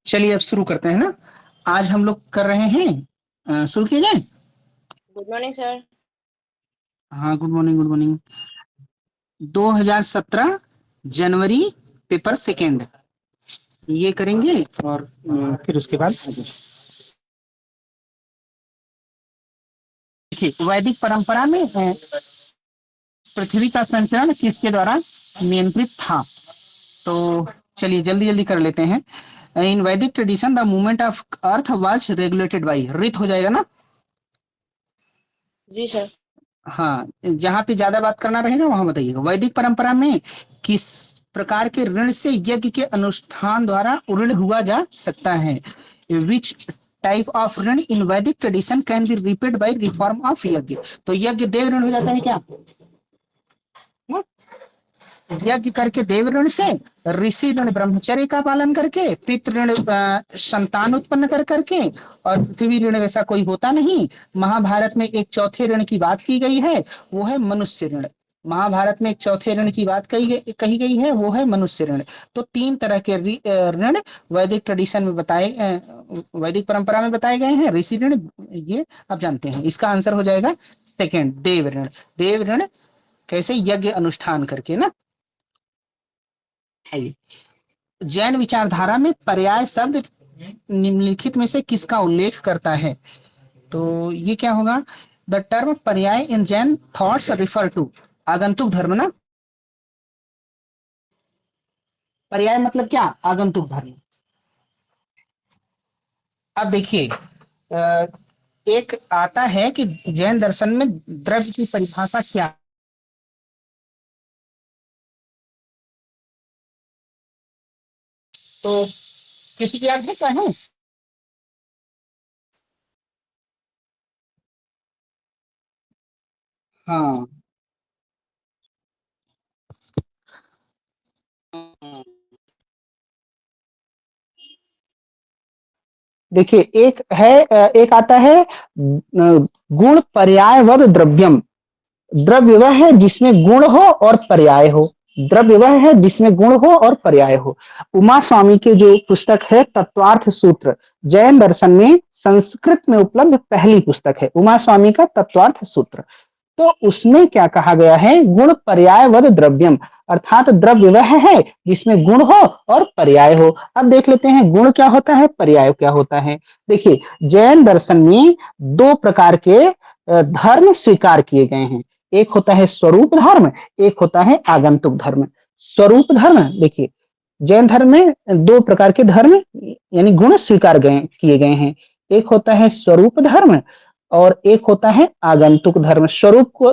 चलिए अब शुरू करते हैं ना। आज हम लोग कर रहे हैं, शुरू किए जाए। Good morning sir. हाँ, गुड मॉर्निंग गुड मॉर्निंग। 2017 जनवरी, पेपर सेकेंड ये करेंगे और फिर उसके बाद आगे। देखिए, वैदिक परंपरा में पृथ्वी का संचरण किसके द्वारा नियंत्रित था। तो चलिए जल्दी जल्दी कर लेते हैं। इन वैदिक tradition the movement of earth was regulated by, रित हो जाएगा ना। जी सर। हाँ, जहाँ पे ज्यादा बात करना रहेगा वहां बताइएगा। वैदिक परंपरा में किस प्रकार के ऋण से यज्ञ के अनुष्ठान द्वारा ऋण हुआ जा सकता है। विच टाइप ऑफ ऋण इन वैदिक tradition can be repaid by reform of यज्ञ। तो यज्ञ देव ऋण हो जाता है क्या। यज्ञ करके देव ऋण से, ऋषि ऋण ब्रह्मचर्य का पालन करके, पितृ ऋण संतान उत्पन्न कर करके, और पृथ्वी ऋण ऐसा कोई होता नहीं। महाभारत में एक चौथे ऋण की बात की गई है, वो है मनुष्य ऋण। महाभारत में एक चौथे ऋण की बात कही गई है, वो है मनुष्य ऋण। तो तीन तरह के ऋण वैदिक ट्रेडिशन में वैदिक परंपरा में बताए गए हैं। ऋषि ऋण ये आप जानते हैं। इसका आंसर हो जाएगा सेकेंड, देव ऋण। देव ऋण कैसे, यज्ञ अनुष्ठान करके ना। जैन विचारधारा में पर्याय शब्द निम्नलिखित में से किसका उल्लेख करता है। तो ये क्या होगा। द टर्म पर्याय इन जैन थॉट्स रिफर टू आगंतुक धर्म ना। पर्याय मतलब क्या, आगंतुक धर्म। अब देखिए, एक आता है कि जैन दर्शन में द्रव्य की परिभाषा क्या है। तो किसी की याद है क्या है। हाँ, देखिए एक आता है गुण पर्यायवद द्रव्यम। द्रव्य वह है जिसमें गुण हो और पर्याय हो। द्रव्य वह है जिसमें गुण हो और पर्याय हो। उमा स्वामी के जो पुस्तक है तत्वार्थ सूत्र, जैन दर्शन में संस्कृत में उपलब्ध पहली पुस्तक है उमा स्वामी का तत्वार्थ सूत्र। तो उसमें क्या कहा गया है, गुण पर्याय वद द्रव्यम, अर्थात द्रव्य वह है जिसमें गुण हो और पर्याय हो। अब देख लेते हैं गुण क्या होता है, पर्याय क्या होता है। देखिए, जैन दर्शन में दो प्रकार के धर्म स्वीकार किए गए हैं। एक होता है स्वरूप धर्म, एक होता है आगंतुक धर्म। स्वरूप धर्म, देखिए जैन धर्म में दो प्रकार के धर्म यानी गुण स्वीकार किए गए हैं। एक होता है स्वरूप धर्म और एक होता है आगंतुक धर्म।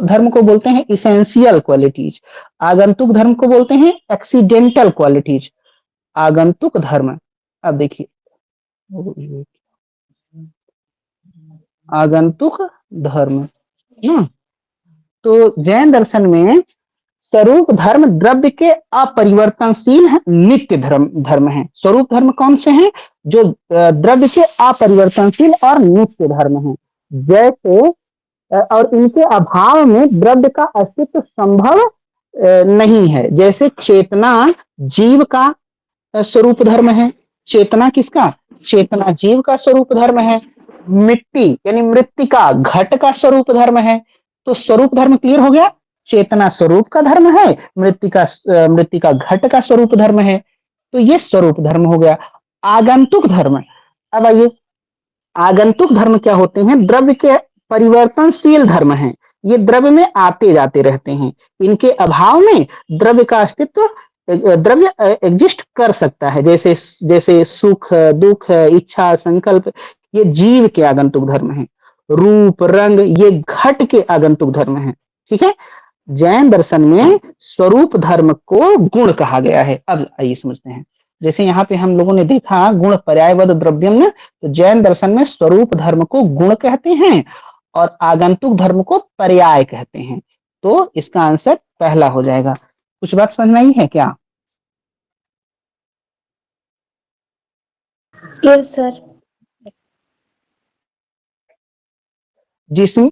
धर्म को बोलते हैं इसेंशियल क्वालिटीज, आगंतुक धर्म को बोलते हैं एक्सीडेंटल क्वालिटीज। आगंतुक धर्म, अब देखिए आगंतुक धर्म ना। तो जैन दर्शन में स्वरूप धर्म द्रव्य के अपरिवर्तनशील नित्य धर्म है। स्वरूप धर्म कौन से हैं, जो द्रव्य के अपरिवर्तनशील और नित्य धर्म है। जैसे और इनके अभाव में द्रव्य का अस्तित्व संभव नहीं है। जैसे चेतना जीव का स्वरूप धर्म है। चेतना किसका, चेतना जीव का स्वरूप धर्म है। मिट्टी यानी मृत्तिका घट का स्वरूप धर्म है। तो स्वरूप धर्म क्लियर हो गया। चेतना स्वरूप का धर्म है, मृत्तिका घट का स्वरूप धर्म है। तो ये स्वरूप धर्म हो गया। आगंतुक धर्म, अब आइए आगंतुक धर्म क्या होते हैं, द्रव्य के परिवर्तनशील धर्म हैं। ये द्रव्य में आते जाते रहते हैं। इनके अभाव में द्रव्य का अस्तित्व, द्रव्य एग्जिस्ट कर सकता है। जैसे जैसे सुख दुख इच्छा संकल्प, ये जीव के आगंतुक धर्म हैं। रूप रंग ये घट के आगंतुक धर्म हैं। ठीक है। जैन दर्शन में स्वरूप धर्म को गुण कहा गया है। अब आइए समझते हैं। जैसे यहाँ पे हम लोगों ने देखा गुण पर्यायवद द्रव्यम में, तो जैन दर्शन में स्वरूप धर्म को गुण कहते हैं और आगंतुक धर्म को पर्याय कहते हैं। तो इसका आंसर पहला हो जाएगा। कुछ बात समझ में आई है क्या। Yes sir. जिसमें,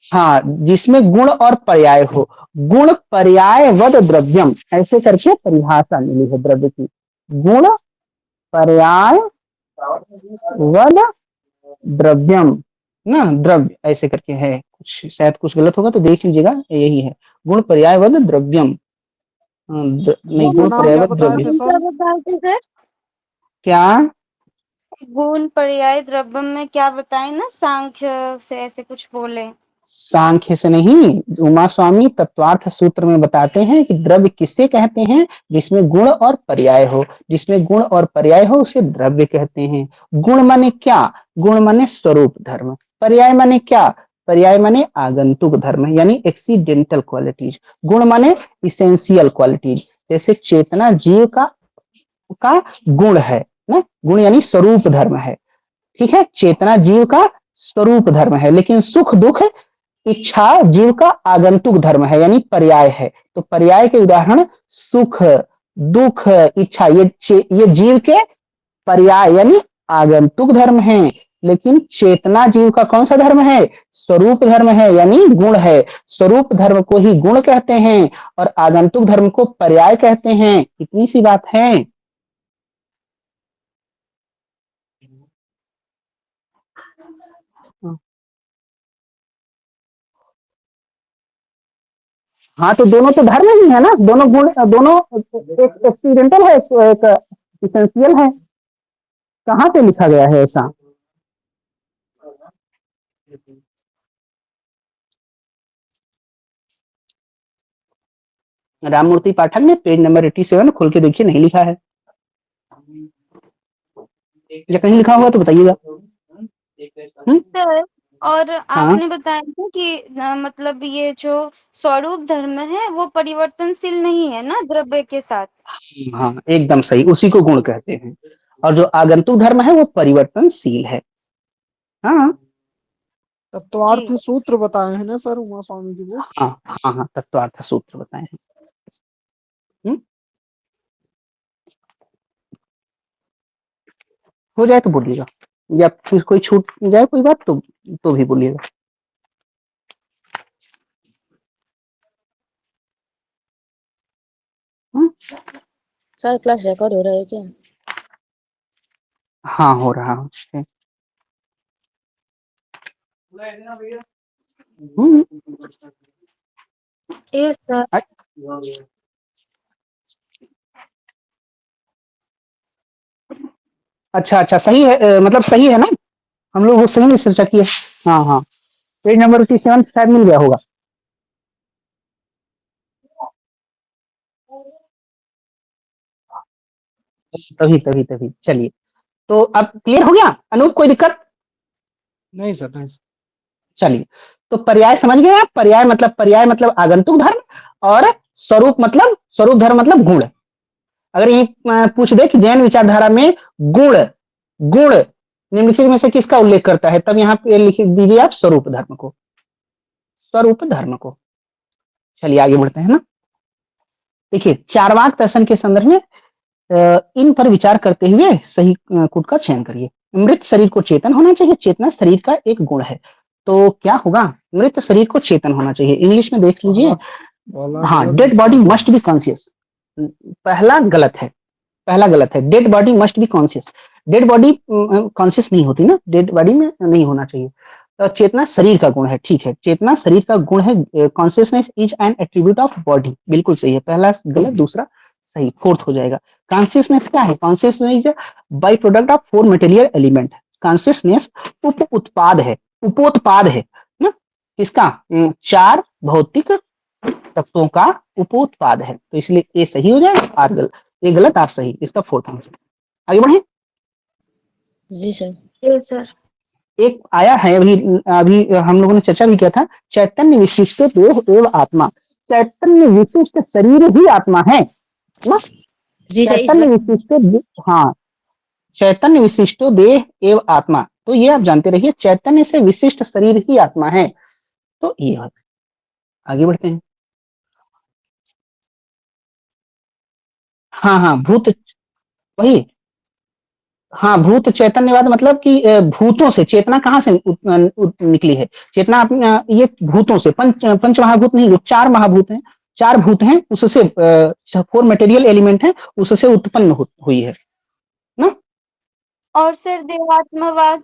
हाँ, जिसमें गुण और पर्याय हो। गुण पर्याय वद द्रव्यम ऐसे करके परिभाषा मिली है द्रव्य की। गुण पर्याय वद द्रव्यम, ना द्रव्य ऐसे करके है, कुछ शायद कुछ गलत होगा तो देख लीजिएगा, यही है गुण पर्यायवद द्रव्यम। नहीं, इसका गुण नाम क्या पर्यायवद बताए द्रव्य। थे क्या सर? बताए थे सर? क्या? गुण पर्याय द्रव्यम में क्या बताए ना, सांख्य से ऐसे कुछ बोले। सांख्य से नहीं, उमा स्वामी तत्वार्थ सूत्र में बताते हैं कि द्रव्य किसे कहते हैं, जिसमें गुण और पर्याय हो, जिसमें गुण और पर्याय हो उसे द्रव्य कहते हैं। गुण माने क्या? गुण माने स्वरूप धर्म। पर्याय माने क्या? पर्याय माने आगंतुक धर्म, यानी एक्सीडेंटल क्वालिटीज। गुण माने इसेंशियल क्वालिटीज। जैसे चेतना जीव का गुण है ना, गुण यानी स्वरूप धर्म है। ठीक है, चेतना जीव का स्वरूप धर्म है, लेकिन सुख दुख इच्छा जीव का आगंतुक धर्म है, यानी पर्याय है। तो पर्याय के उदाहरण सुख, दुख, इच्छा, ये जीव के पर्याय यानी आगंतुक धर्म है। लेकिन चेतना जीव का कौन सा धर्म है? स्वरूप धर्म है, यानी गुण है। स्वरूप धर्म को ही गुण कहते हैं और आगंतुक धर्म को पर्याय कहते हैं। इतनी सी बात है। हाँ, तो दोनों तो धर्म ही है ना, दोनों गुण, दोनों एक एक्सीडेंटल है, एक इसेंशियल है। कहाँ पे लिखा गया है ऐसा? राममूर्ति पाठक में पेज नंबर 87 खोल के देखिए, नहीं लिखा है। या कहीं लिखा हुआ तो बताइएगा। सर, और हाँ आपने बताया था कि मतलब ये जो स्वरूप धर्म है वो परिवर्तनशील नहीं है ना द्रव्य के साथ। हाँ, एकदम सही, उसी को गुण कहते हैं। और जो आगंतुक धर्म है वो परिवर्तनशील है। हाँ तत्वार्थ जी। सूत्र बताए हैं ना सर उमा स्वामी जी वो? हाँ हाँ हाँ, तत्वार्थ सूत्र बताए हैं। हो जाए तो बोलिएगा, या फिर कोई छूट जाए कोई बात तो भी बोलिएगा। सर क्लास रिकॉर्ड हो रहा है क्या? हाँ, हो रहा है। हम्म, यस सर। अच्छा अच्छा, सही है, मतलब सही है ना, हम लोग वो सही नहीं चर्चा किए। हाँ हाँ, पेज नंबर 87 शायद मिल गया होगा। तभी तभी तभी चलिए, तो अब क्लियर हो गया अनूप, कोई दिक्कत? नहीं सर, नहीं सर। चलिए, तो पर्याय समझ गए आप? पर्याय मतलब आगंतुक धर्म, और स्वरूप धर्म मतलब गुण। अगर ये पूछ दे कि जैन विचारधारा में गुण गुण निम्नलिखित में से किसका उल्लेख करता है, तब यहाँ पे लिख दीजिए आप स्वरूप धर्म को, स्वरूप धर्म को। चलिए आगे बढ़ते हैं ना। देखिए, चारवाक दर्शन के संदर्भ में इन पर विचार करते हुए सही कूट का चयन करिए। मृत शरीर को चेतन होना चाहिए, चेतना शरीर का एक गुण है। तो क्या होगा? मृत शरीर को चेतन होना चाहिए, इंग्लिश में देख लीजिए। पहला हाँ, गलत डेड बॉडी दूसरा सही। Must be conscious. पहला गलत है, पहला गलत है, dead body must be conscious. Dead body conscious नहीं होती ना, डेड बॉडी में नहीं होना चाहिए। तो चेतना शरीर का गुण है, ठीक है, चेतना शरीर का गुण है। Consciousness is an attribute of body, बिल्कुल सही है, पहला गलत दूसरा सही, फोर्थ हो जाएगा। कॉन्शियसनेस क्या है? Consciousness by product of four material element. Consciousness उप उत्पाद है, उपोत्पाद है ना, किसका? चार भौतिक तत्वों का उपोत्पाद है, तो इसलिए ए सही हो जाए, आर गलत, ये गलत आप सही, इसका फोर्थ आंसर। आगे बढ़े। जी सर। Yes sir. एक आया है अभी, अभी हम लोगों ने चर्चा भी किया था, चैतन्य विशिष्ट देह एवं आत्मा। चैतन्य विशिष्ट शरीर ही आत्मा है ना, जी सर, इस चैतन्य बार विशिष्ट, हाँ, चैतन्य विशिष्ट देह एवं आत्मा, तो ये आप जानते रहिए, चैतन्य से विशिष्ट शरीर ही आत्मा है। तो ये है। आगे बढ़ते हैं। हाँ हाँ, भूत, वही, हाँ, भूत चैतन्यवाद मतलब कि भूतों से चेतना कहाँ से निकली है? चेतना ये भूतों से, पंच महाभूत नहीं, वो चार महाभूत हैं, चार भूत हैं, उससे फोर मटेरियल एलिमेंट है, उससे उत्पन्न हुई है ना। और सर देहात्मवाद।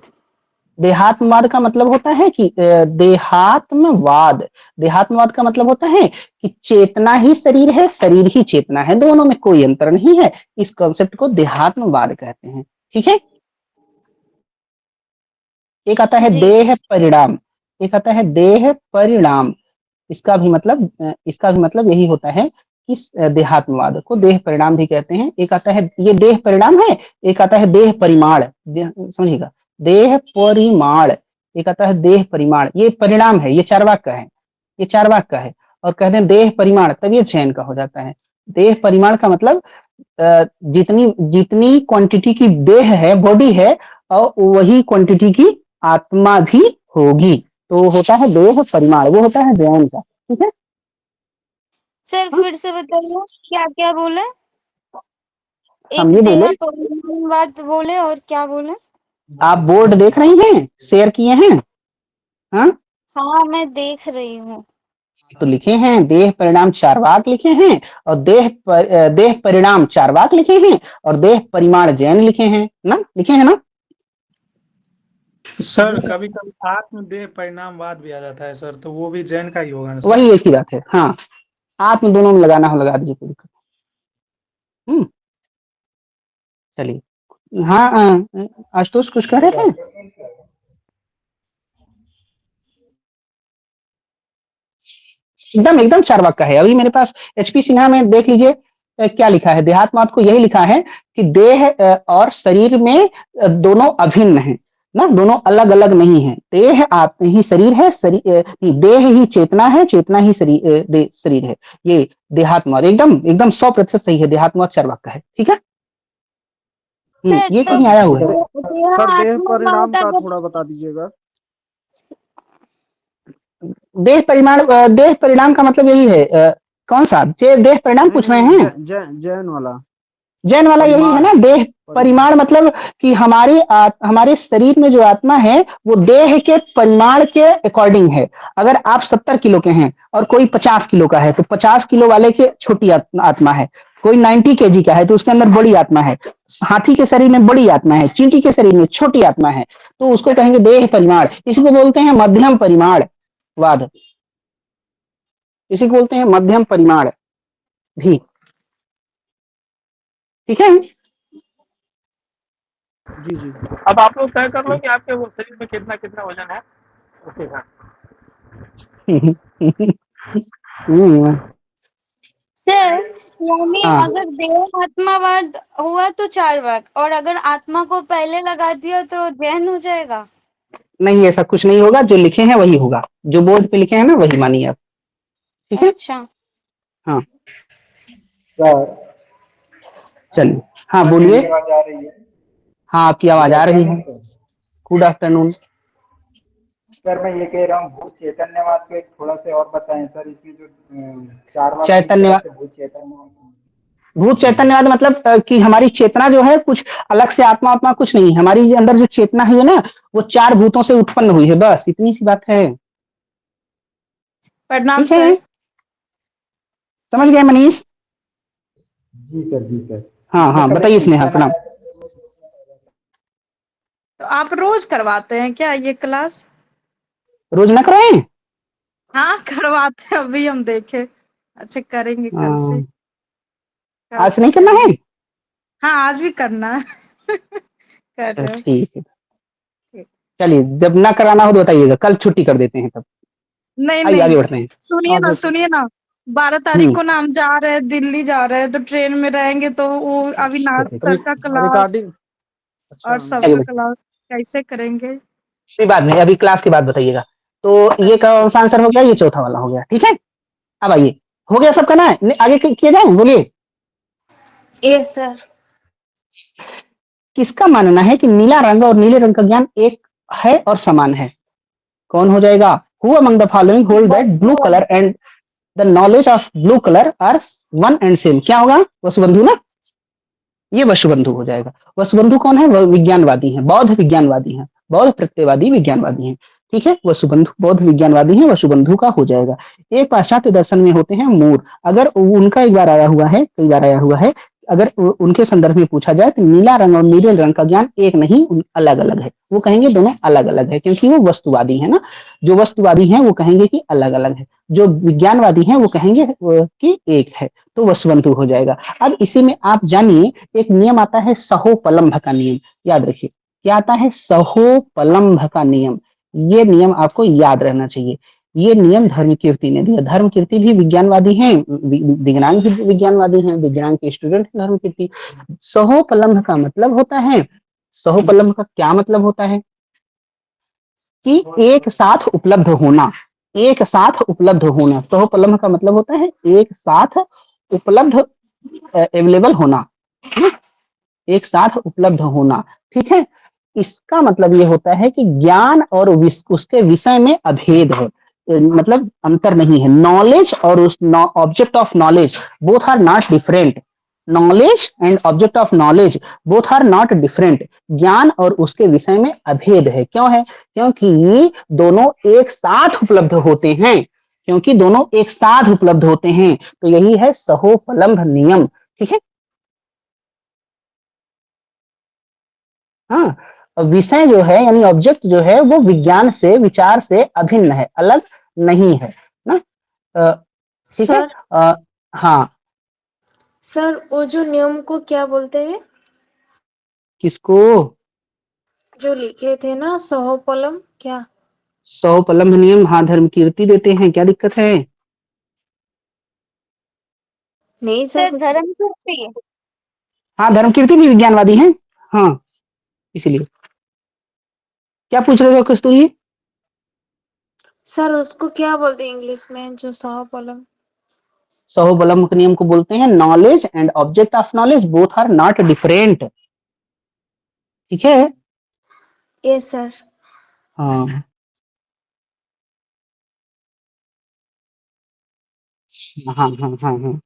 देहात्मवाद का मतलब होता है कि देहात्मवाद का मतलब होता है कि चेतना ही शरीर है, शरीर ही चेतना है, दोनों में कोई अंतर नहीं है। इस कॉन्सेप्ट को देहात्मवाद कहते हैं। ठीक है। एक आता है जी देह परिणाम, एक आता है देह परिणाम। इसका भी मतलब यही होता है कि देहात्मवाद को देह परिणाम भी कहते हैं। एक आता है, ये देह परिणाम है, एक आता है देह परिमाण। समझिएगा, देह परिमाण, एक आता है देह परिमाण। ये परिणाम है, ये चार्वाक का है, ये चार्वाक का है। और कहते हैं देह परिमाण, तब ये जैन का हो जाता है। देह परिमाण का मतलब जितनी जितनी क्वांटिटी की देह है, बॉडी है, और वही क्वांटिटी की आत्मा भी होगी, तो होता है देह परिमाण, वो होता है जैन का। ठीक है। सर, हाँ? फिर से बताइए क्या क्या बोले। हम एक ये देह बोले, परिणामवाद बोले और क्या बोले। आप बोर्ड देख रही हैं, शेयर किए हैं? हाँ, हाँ, मैं देख रही हूँ। तो लिखे हैं देह परिणाम चार्वाक लिखे हैं, और देह परिणाम चार्वाक लिखे हैं, और देह परिमाण जैन लिखे हैं ना, लिखे हैं ना। सर कभी कभी आत्मदेह परिणामवाद भी आ जाता है सर, तो वो भी जैन का ही होगा ना सर? वही एक ही बात है। हाँ, आत्म दोनों में लगाना हो लगा दीजिए, कोई दिक्कत नहीं। चलिए। हाँ, आशुतोष कुछ कह रहे थे? एकदम एकदम चार्वाक का है। अभी मेरे पास एचपी सिन्हा में देख लीजिए, क्या लिखा है। देहात्मवाद को यही लिखा है कि देह और शरीर में दोनों अभिन्न हैं ना, दोनों अलग अलग नहीं है। देह आत्मा ही शरीर है, देह ही चेतना है, चेतना ही शरीर है। ये देहात्मवाद एकदम एकदम 100% सही है। देहात्मवाद चार्वाक का है। ठीक है। सर, ये तो कहीं आया हुआ है। सर देह परिणाम देहात्मवाद का अगर थोड़ा बता दीजिएगा। देह परिणाम का मतलब यही है। कौन सा देह परिणाम नहीं पूछ रहे नहीं, हैं? जैन वाला जैन वाला यही है परिमाण ना, देह परिमाण। परिमाण। मतलब कि हमारे शरीर में जो आत्मा है वो देह के परिमाण के अकॉर्डिंग है। अगर आप 70 किलो के हैं और कोई 50 किलो का है, तो 50 किलो वाले के छोटी आत्मा है। कोई 90 केजी का है तो उसके अंदर बड़ी आत्मा है। हाथी के शरीर में बड़ी आत्मा है, चींटी के शरीर में छोटी आत्मा है, तो उसको कहेंगे देह परिमाण। इसी को बोलते हैं मध्यम परिमाण वाद, इसी को बोलते हैं मध्यम परिमाण भी। ठीक है। जी जी। अब आप लोग तय कर लो कि आपके वो शरीर में कितना कितना वजन है, उसके हिसाब सर, यानी हाँ, अगर देहात्मवाद हुआ तो चार्वाक, और अगर आत्मा को पहले लगा दिया तो जैन हो जाएगा। नहीं ऐसा कुछ नहीं होगा, जो लिखे हैं वही होगा, जो बोर्ड पे लिखे हैं ना वही मानिए आप। ठीक है। अच्छा। हाँ, चलिए। हाँ बोलिए। हाँ, आपकी आवाज आ रही है। Good afternoon. सर मैं ये कह रहा हूँ भूत चैतन्यवाद पे थोड़ा सा और बताएं सर, इसमें जो चार वाक किस तरह चैतन्यवाद, से भूत चैतन्यवाद। भूत चैतन्यवाद मतलब कि हमारी चेतना जो है कुछ अलग से, आत्मा आत्मा कुछ नहीं है। हमारी अंदर जो चेतना है ना, वो 4 भूतों से उत्पन्न हुई है, बस इतनी सी बात है। प्रणाम ठीक है, सर। समझ गए मनीष? जी सर जी सर। हाँ हाँ, बताइए स्नेहा, प्रणाम। तो आप रोज करवाते हैं क्या ये क्लास? रोज ना कराएं? हाँ करवाते हैं, अभी हम देखे। अच्छा करेंगे कल से। कल आज से से नहीं करना है? करेंगे। हाँ आज भी करना है। कर अच्छा रहे हैं। ठीक है, ठीक। चलिए जब ना कराना हो तो बताइएगा, कल छुट्टी कर देते हैं तब। नहीं आइए आगे नहीं, बढ़ते हैं। सुनिए ना 12 तारीख हम्म, को ना हम जा रहे हैं, दिल्ली जा रहे हैं, तो ट्रेन में रहेंगे तो वो अविनाश सर का क्लास रिकॉर्डिंग। अच्छा और सबका क्लास कैसे करेंगे? कोई बात नहीं, अभी क्लास के बाद बताइएगा। तो ये अच्छा कौन सा आंसर हो गया, ये चौथा वाला हो गया। ठीक है। अब आइए, हो गया सबका ना, आगे किए जाए, बोलिए। Yes sir. किसका मानना है कि नीला रंग और नीले रंग का ज्ञान एक है और समान है? कौन हो जाएगा? Who among the following hold that blue colour and the knowledge of blue colour are one and same? क्या होगा? वसुबंधु ना, ये वसुबंधु हो जाएगा। वसुबंधु कौन है? वह विज्ञानवादी हैं, बौद्ध विज्ञानवादी हैं, बौद्ध प्रत्ययवादी विज्ञानवादी हैं। ठीक है, वसुबंधु बौद्ध विज्ञानवादी हैं, वसुबंधु का हो जाएगा। एक पाश्चात्य दर्शन में होते हैं मूर। अगर उनका एक बार आया हुआ है, कई बार आया हुआ है अगर उनके संदर्भ में पूछा जाए तो नीला रंग और नीले रंग का ज्ञान एक नहीं, अलग अलग है। वो कहेंगे दोनों अलग अलग है, क्योंकि वो वस्तुवादी है ना। जो वस्तुवादी हैं वो कहेंगे कि अलग अलग है, जो विज्ञानवादी हैं वो कहेंगे कि एक है। तो वसुबंधु हो जाएगा। अब इसी में आप जानिए, एक नियम आता है सहोपलम्भ का नियम। याद रखिए, क्या आता है? सहोपलम्भ का नियम। ये नियम आपको याद रहना चाहिए। ये नियम धर्मकीर्ति ने दिया। धर्मकीर्ति भी विज्ञानवादी हैं, दिगनांग भी विज्ञानवादी हैं, विज्ञान के स्टूडेंट हैं धर्मकीर्ति। सहोपलम्भ का मतलब होता है, सहोपलम्भ का क्या मतलब होता है कि एक साथ उपलब्ध होना। एक साथ उपलब्ध होना, सहोपलम्भ का मतलब होता है एक साथ उपलब्ध, अवेलेबल होना, है ना? एक साथ उपलब्ध होना, ठीक है। इसका मतलब ये होता है कि ज्ञान और उसके विषय में अभेद है, मतलब अंतर नहीं है। नॉलेज और उस object of knowledge both are not different. Knowledge and object of knowledge both are not different. ज्ञान और उसके विषय में अभेद है। क्यों है? क्योंकि ये दोनों एक साथ उपलब्ध होते हैं, क्योंकि दोनों एक साथ उपलब्ध होते हैं। तो यही है सहोपलम्भ नियम, ठीक है। हाँ, विषय जो है यानी ऑब्जेक्ट जो है वो विज्ञान से, विचार से अभिन्न है, अलग नहीं है ना। ठीक है। सर हाँ, सर वो जो नियम को क्या बोलते हैं, किसको? जो लिखे थे ना सहोपलम, क्या? सहोपलम्भ नियम, हाँ, धर्मकीर्ति देते हैं, क्या दिक्कत है? नहीं सर, सर कुछ धर्म कीर्ति। हाँ, धर्मकीर्ति भी विज्ञानवादी हैं। हाँ, इसीलिए क्या पूछ रहे हो कस्तूरी? सर उसको क्या बोलते हैं इंग्लिश में, जो सहोपलम? सहोपलम्भ के नियम को बोलते हैं knowledge and object of knowledge both are not different, ठीक है। Yes sir. हाँ, हाँ, हाँ, हाँ, हाँ,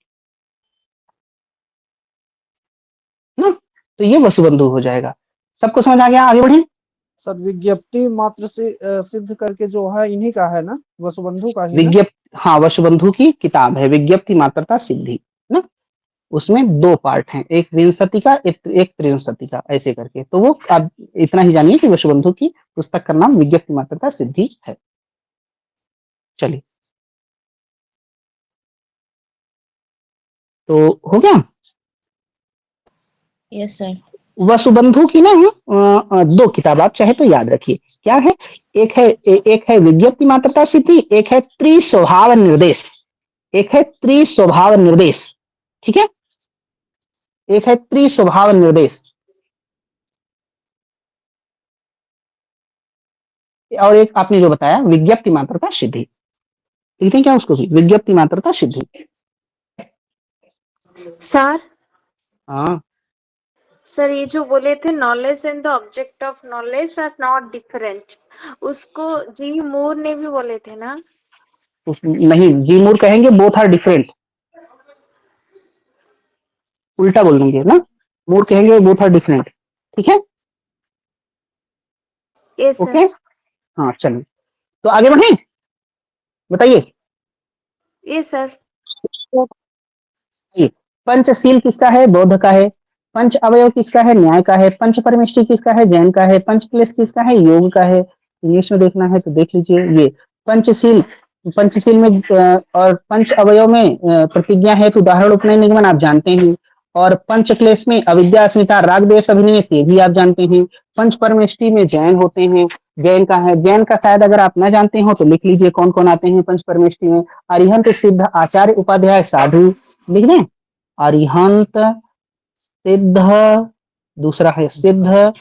ना। तो ये वसुबंधु हो जाएगा। सबको समझ आ गया? आगे बढ़े। सर विज्ञप्ति मात्र से सिद्ध करके जो है इन्हीं का है ना, वसुबंधु का ही ना। विज्ञप्ति, हाँ, वसुबंधु की किताब है विज्ञप्ति मात्रता सिद्धि ना। उसमें दो पार्ट हैं, एक विंशति का, एक त्रिंशति का, ऐसे करके। तो वो आप इतना ही जानिए कि वसुबंधु की पुस्तक का नाम विज्ञप्ति मात्रता सिद्धि है। चलिए, तो हो गया। Yes sir. वसुबंधु की ना दो किताब आप चाहे तो याद रखिए। क्या है? एक है विज्ञप्ति मात्रता सिद्धि, एक है त्रिस्वभाव निर्देश। एक है त्रिस्वभाव निर्देश, ठीक है। एक है त्रिस्वभाव निर्देश, और एक आपने जो बताया विज्ञप्ति मात्रता सिद्धि। लिखते हैं क्या उसको भी? विज्ञप्ति मात्रता सिद्धि। सर हाँ, सर ये जो बोले थे knowledge and the object of knowledge are not different, उसको जी मूर ने भी बोले थे ना? नहीं, जी मूर कहेंगे बोथ आर डिफरेंट, उल्टा बोलेंगे ना। मूर कहेंगे बोथ आर डिफरेंट, ठीक है। Yes okay, sir. हाँ, चलिए तो आगे बढ़े, बताइए। Yes sir. ये पंचशील किसका है? बौद्ध का है। पंच अवयव किसका है? न्याय का है। पंच परमेष्टि किसका है? जैन का है। पंच क्लेश किसका है? योग का है। इंग्लिश में देखना है तो देख लीजिए। ये पंचशील, पंचशील में और पंच अवयव में प्रतिज्ञा है तो उदाहरण उपनयन निगमन आप जानते हैं। और पंच क्लेश में अविद्या अस्मिता राग द्वेष अभिनिवेश, ये भी आप जानते हैं। पंच परमेष्टि में जैन होते हैं, जैन का है। जैन का शायद अगर आप न जानते हो तो लिख लीजिए कौन कौन आते हैं पंच परमेष्टि में। अरिहंत सिद्ध आचार्य उपाध्याय साधु, लिख दें। अरिहंत सिद्ध, दूसरा है सिद्ध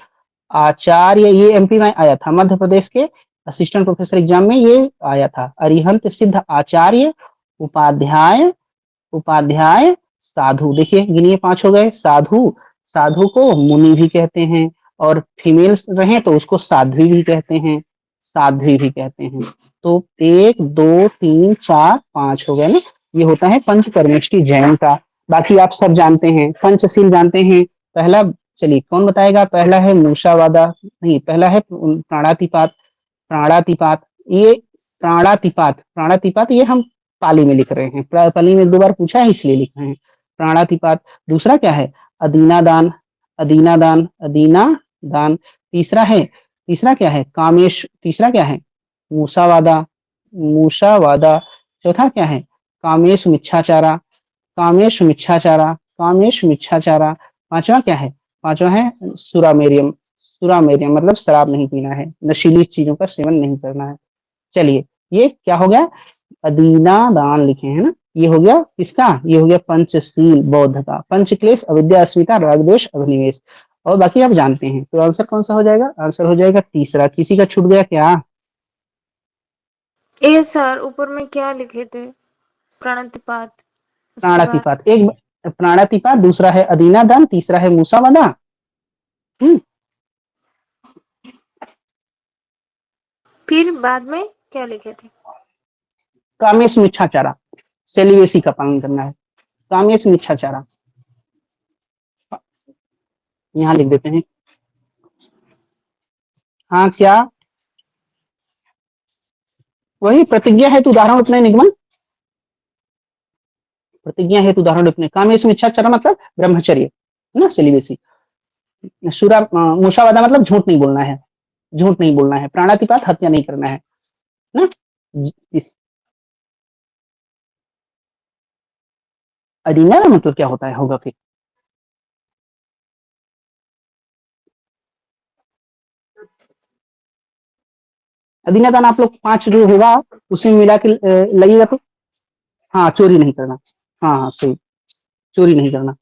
आचार्य, ये एमपी में आया था, मध्य प्रदेश के असिस्टेंट प्रोफेसर एग्जाम में ये आया था। अरिहंत सिद्ध आचार्य उपाध्याय, उपाध्याय साधु। देखिए गिनिए, 5 हो गए। साधु, साधु को मुनि भी कहते हैं, और फीमेल्स रहे तो उसको साध्वी भी कहते हैं, साध्वी भी कहते हैं। तो 1 2 3 4 5 हो गए ना। ये होता है पंच परमेष्टि जैन का। बाकी आप सब जानते हैं। पंचशील जानते हैं। पहला, चलिए कौन बताएगा? पहला है मूषावादा, नहीं, पहला है प्राणातिपात। प्राणातिपात, ये प्राणातिपात, प्राणातिपात ये हम पाली में लिख रहे हैं, पाली में 2 बार पूछा है इसलिए लिख रहे हैं। प्राणातिपात। दूसरा क्या है? अदीनादान, अदीनादान, अदीनादान। तीसरा क्या है? कामेश। तीसरा क्या है? मूसावादा, मूसावादा। चौथा क्या है? कामेश मिच्छाचारा, कामेश मिच्छाचारा, कामेश मिच्छाचारा। पांचवा क्या है? पांचवा है सुरामेरियम, सुरामेरियम मतलब शराब नहीं पीना है, नशीली चीजों का सेवन नहीं करना है। चलिए, ये क्या हो गया? अदीना दान लिखे हैं ना, ये हो गया किसका? ये हो गया पंचशील बौद्ध का। पंचक्लेश, अविद्या, अस्मिता, राग द्वेष, अभिनिवेश। और बाकी आप जानते हैं, तो आंसर कौन सा हो जाएगा? आंसर हो जाएगा तीसरा। किसी का छूट गया क्या? ए सर ऊपर में क्या लिखे थे? प्राणातिपात, उसके बाद प्राणातिपात। एक प्राणातिपात, दूसरा है अदीना दान, तीसरा है मूसावादा। हम्म, फिर बाद में क्या लिखे थे? कामेश मिच्छाचारा, सेलिवेसी का पालन करना है। कामेश मिच्छाचारा यहाँ लिख देते हैं। हाँ, क्या? वही प्रतिज्ञा है तो उदाहरण अपने निगमन, प्रतिज्ञा है तो उदाहरण अपने। कामेश मिच्छाचारा मतलब ब्रह्मचर्य है ना, सेलिवेसी। मूसावादा मतलब झूठ नहीं बोलना है, झूठ नहीं बोलना है। प्राणातिपात हत्या नहीं करना है ना। इस अदीना का मतलब क्या होता है? होगा फिर अदीना दान आप लोग 5 जो होगा उसी में मिला के लगेगा तो। हाँ, चोरी नहीं करना। हाँ हाँ सही, चोरी नहीं करना।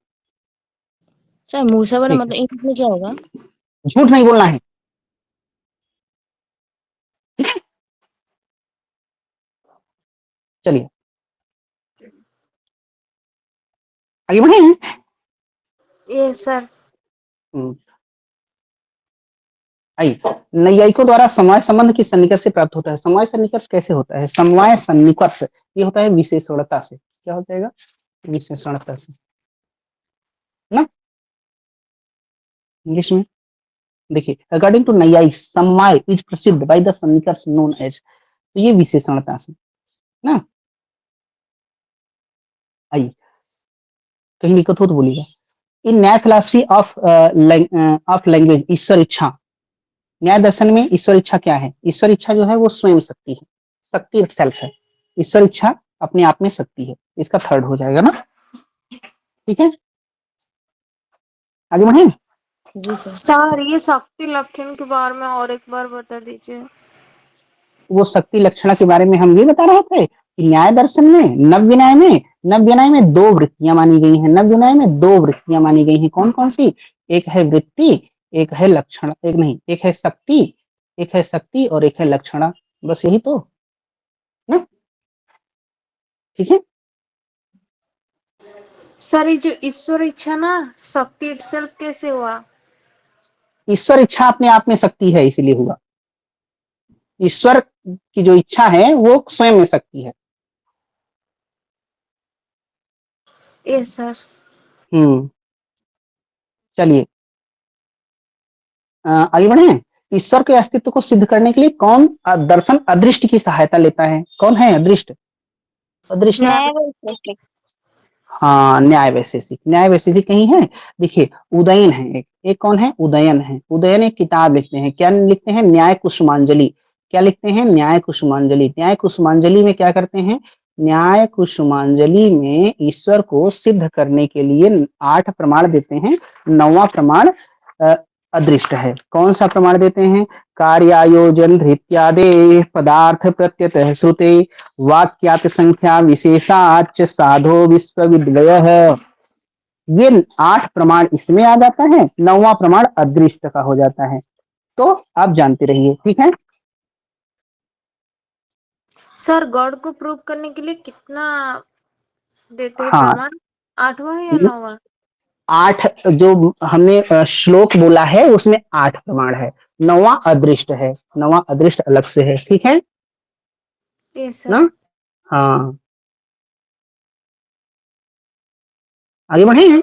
सर मूसा वाला ठीक मतलब है, इंग्लिश में क्या होगा? झूठ नहीं बोलना है। ठीक है, चलिए आगे बढ़े। ये सर हम्म, आइए, नैयायिकों द्वारा समवाय संबंध किस सन्निकर्ष से प्राप्त होता है? समवाय सन्निकर्ष कैसे होता है? समवाय सन्निकर्ष ये होता है विशेषणता से। क्या हो जाएगा? विशेषणता से ना, इंग्लिश में देखिए, अकॉर्डिंग टू नैयायिक समवाय इज प्रसिद्ध बाय द सन्निकर्ष नोन एज। तो ये विशेषणता से ना। आइए, कहीं दिक्कत हो तो बोलिएगा। इन न्याय फिलॉसफी ऑफ लैंग्वेज, ईश्वर इच्छा। न्याय दर्शन में ईश्वर इच्छा क्या है? ईश्वर इच्छा जो है वो स्वयं शक्ति है, शक्ति इट सेल्फ है। ईश्वर इच्छा अपने आप में शक्ति है। इसका थर्ड हो जाएगा ना। ठीक है, आगे बढ़े। जी सर। सर ये शक्ति लक्षण के बारे में और एक बार बता दीजिए। वो शक्ति लक्षणा के बारे में हम ये बता रहे थे कि न्याय दर्शन में नव्य न्याय में 2 वृत्तियां मानी गई हैं। नव्य न्याय में 2 वृत्तियां मानी गई हैं। कौन कौन सी? एक है वृत्ति, एक है लक्षण, एक नहीं, एक है शक्ति, एक है शक्ति और एक है लक्षणा। बस यही तो ना। ठीक है, सर ये जो ईश्वर इच्छा ना, शक्ति इटसेल्फ कैसे हुआ? ईश्वर इच्छा अपने आप में शक्ति है, इसीलिए हुआ। ईश्वर की जो इच्छा है वो स्वयं में शक्ति है। Yes sir. हम्म, चलिए आगे बढ़े। ईश्वर के अस्तित्व को सिद्ध करने के लिए कौन दर्शन अदृष्ट की सहायता लेता है? कौन है अदृष्ट? अदृष्ट, न्याय वैशेषिक। हाँ, न्याय वैशेषिक। न्याय वैशेषिक कहीं है, देखिए उदयन है एक कौन है? उदयन है। उदयन एक किताब लिखते हैं, क्या लिखते हैं? न्याय कुसुमांजलि। क्या लिखते हैं? न्याय कुसुमांजलि। न्याय कुसुमांजलि में क्या करते हैं? न्याय कुसुमांजलि में ईश्वर को सिद्ध करने के लिए 8 प्रमाण देते हैं। 9वां प्रमाण अदृष्ट है। कौन सा प्रमाण देते हैं? कार्यायोजन धृत्यादे पदार्थ प्रत्यतः श्रुते वाक्यात संख्या विशेषाच साधो विश्वविद्वयः। ये 8 प्रमाण इसमें आ जाता है, 9वां प्रमाण अदृष्ट का हो जाता है। तो आप जानते रहिए, ठीक है। सर गॉड को प्रूव करने के लिए कितना देते हैं हाँ, प्रमाण? 8वां है या 9वां? 8 जो हमने श्लोक बोला है उसमें 8 प्रमाण है। 9वां अदृष्ट है, 9वां अदृष्ट अलग से है, ठीक है यस ना। सर। हाँ, आगे बढ़े।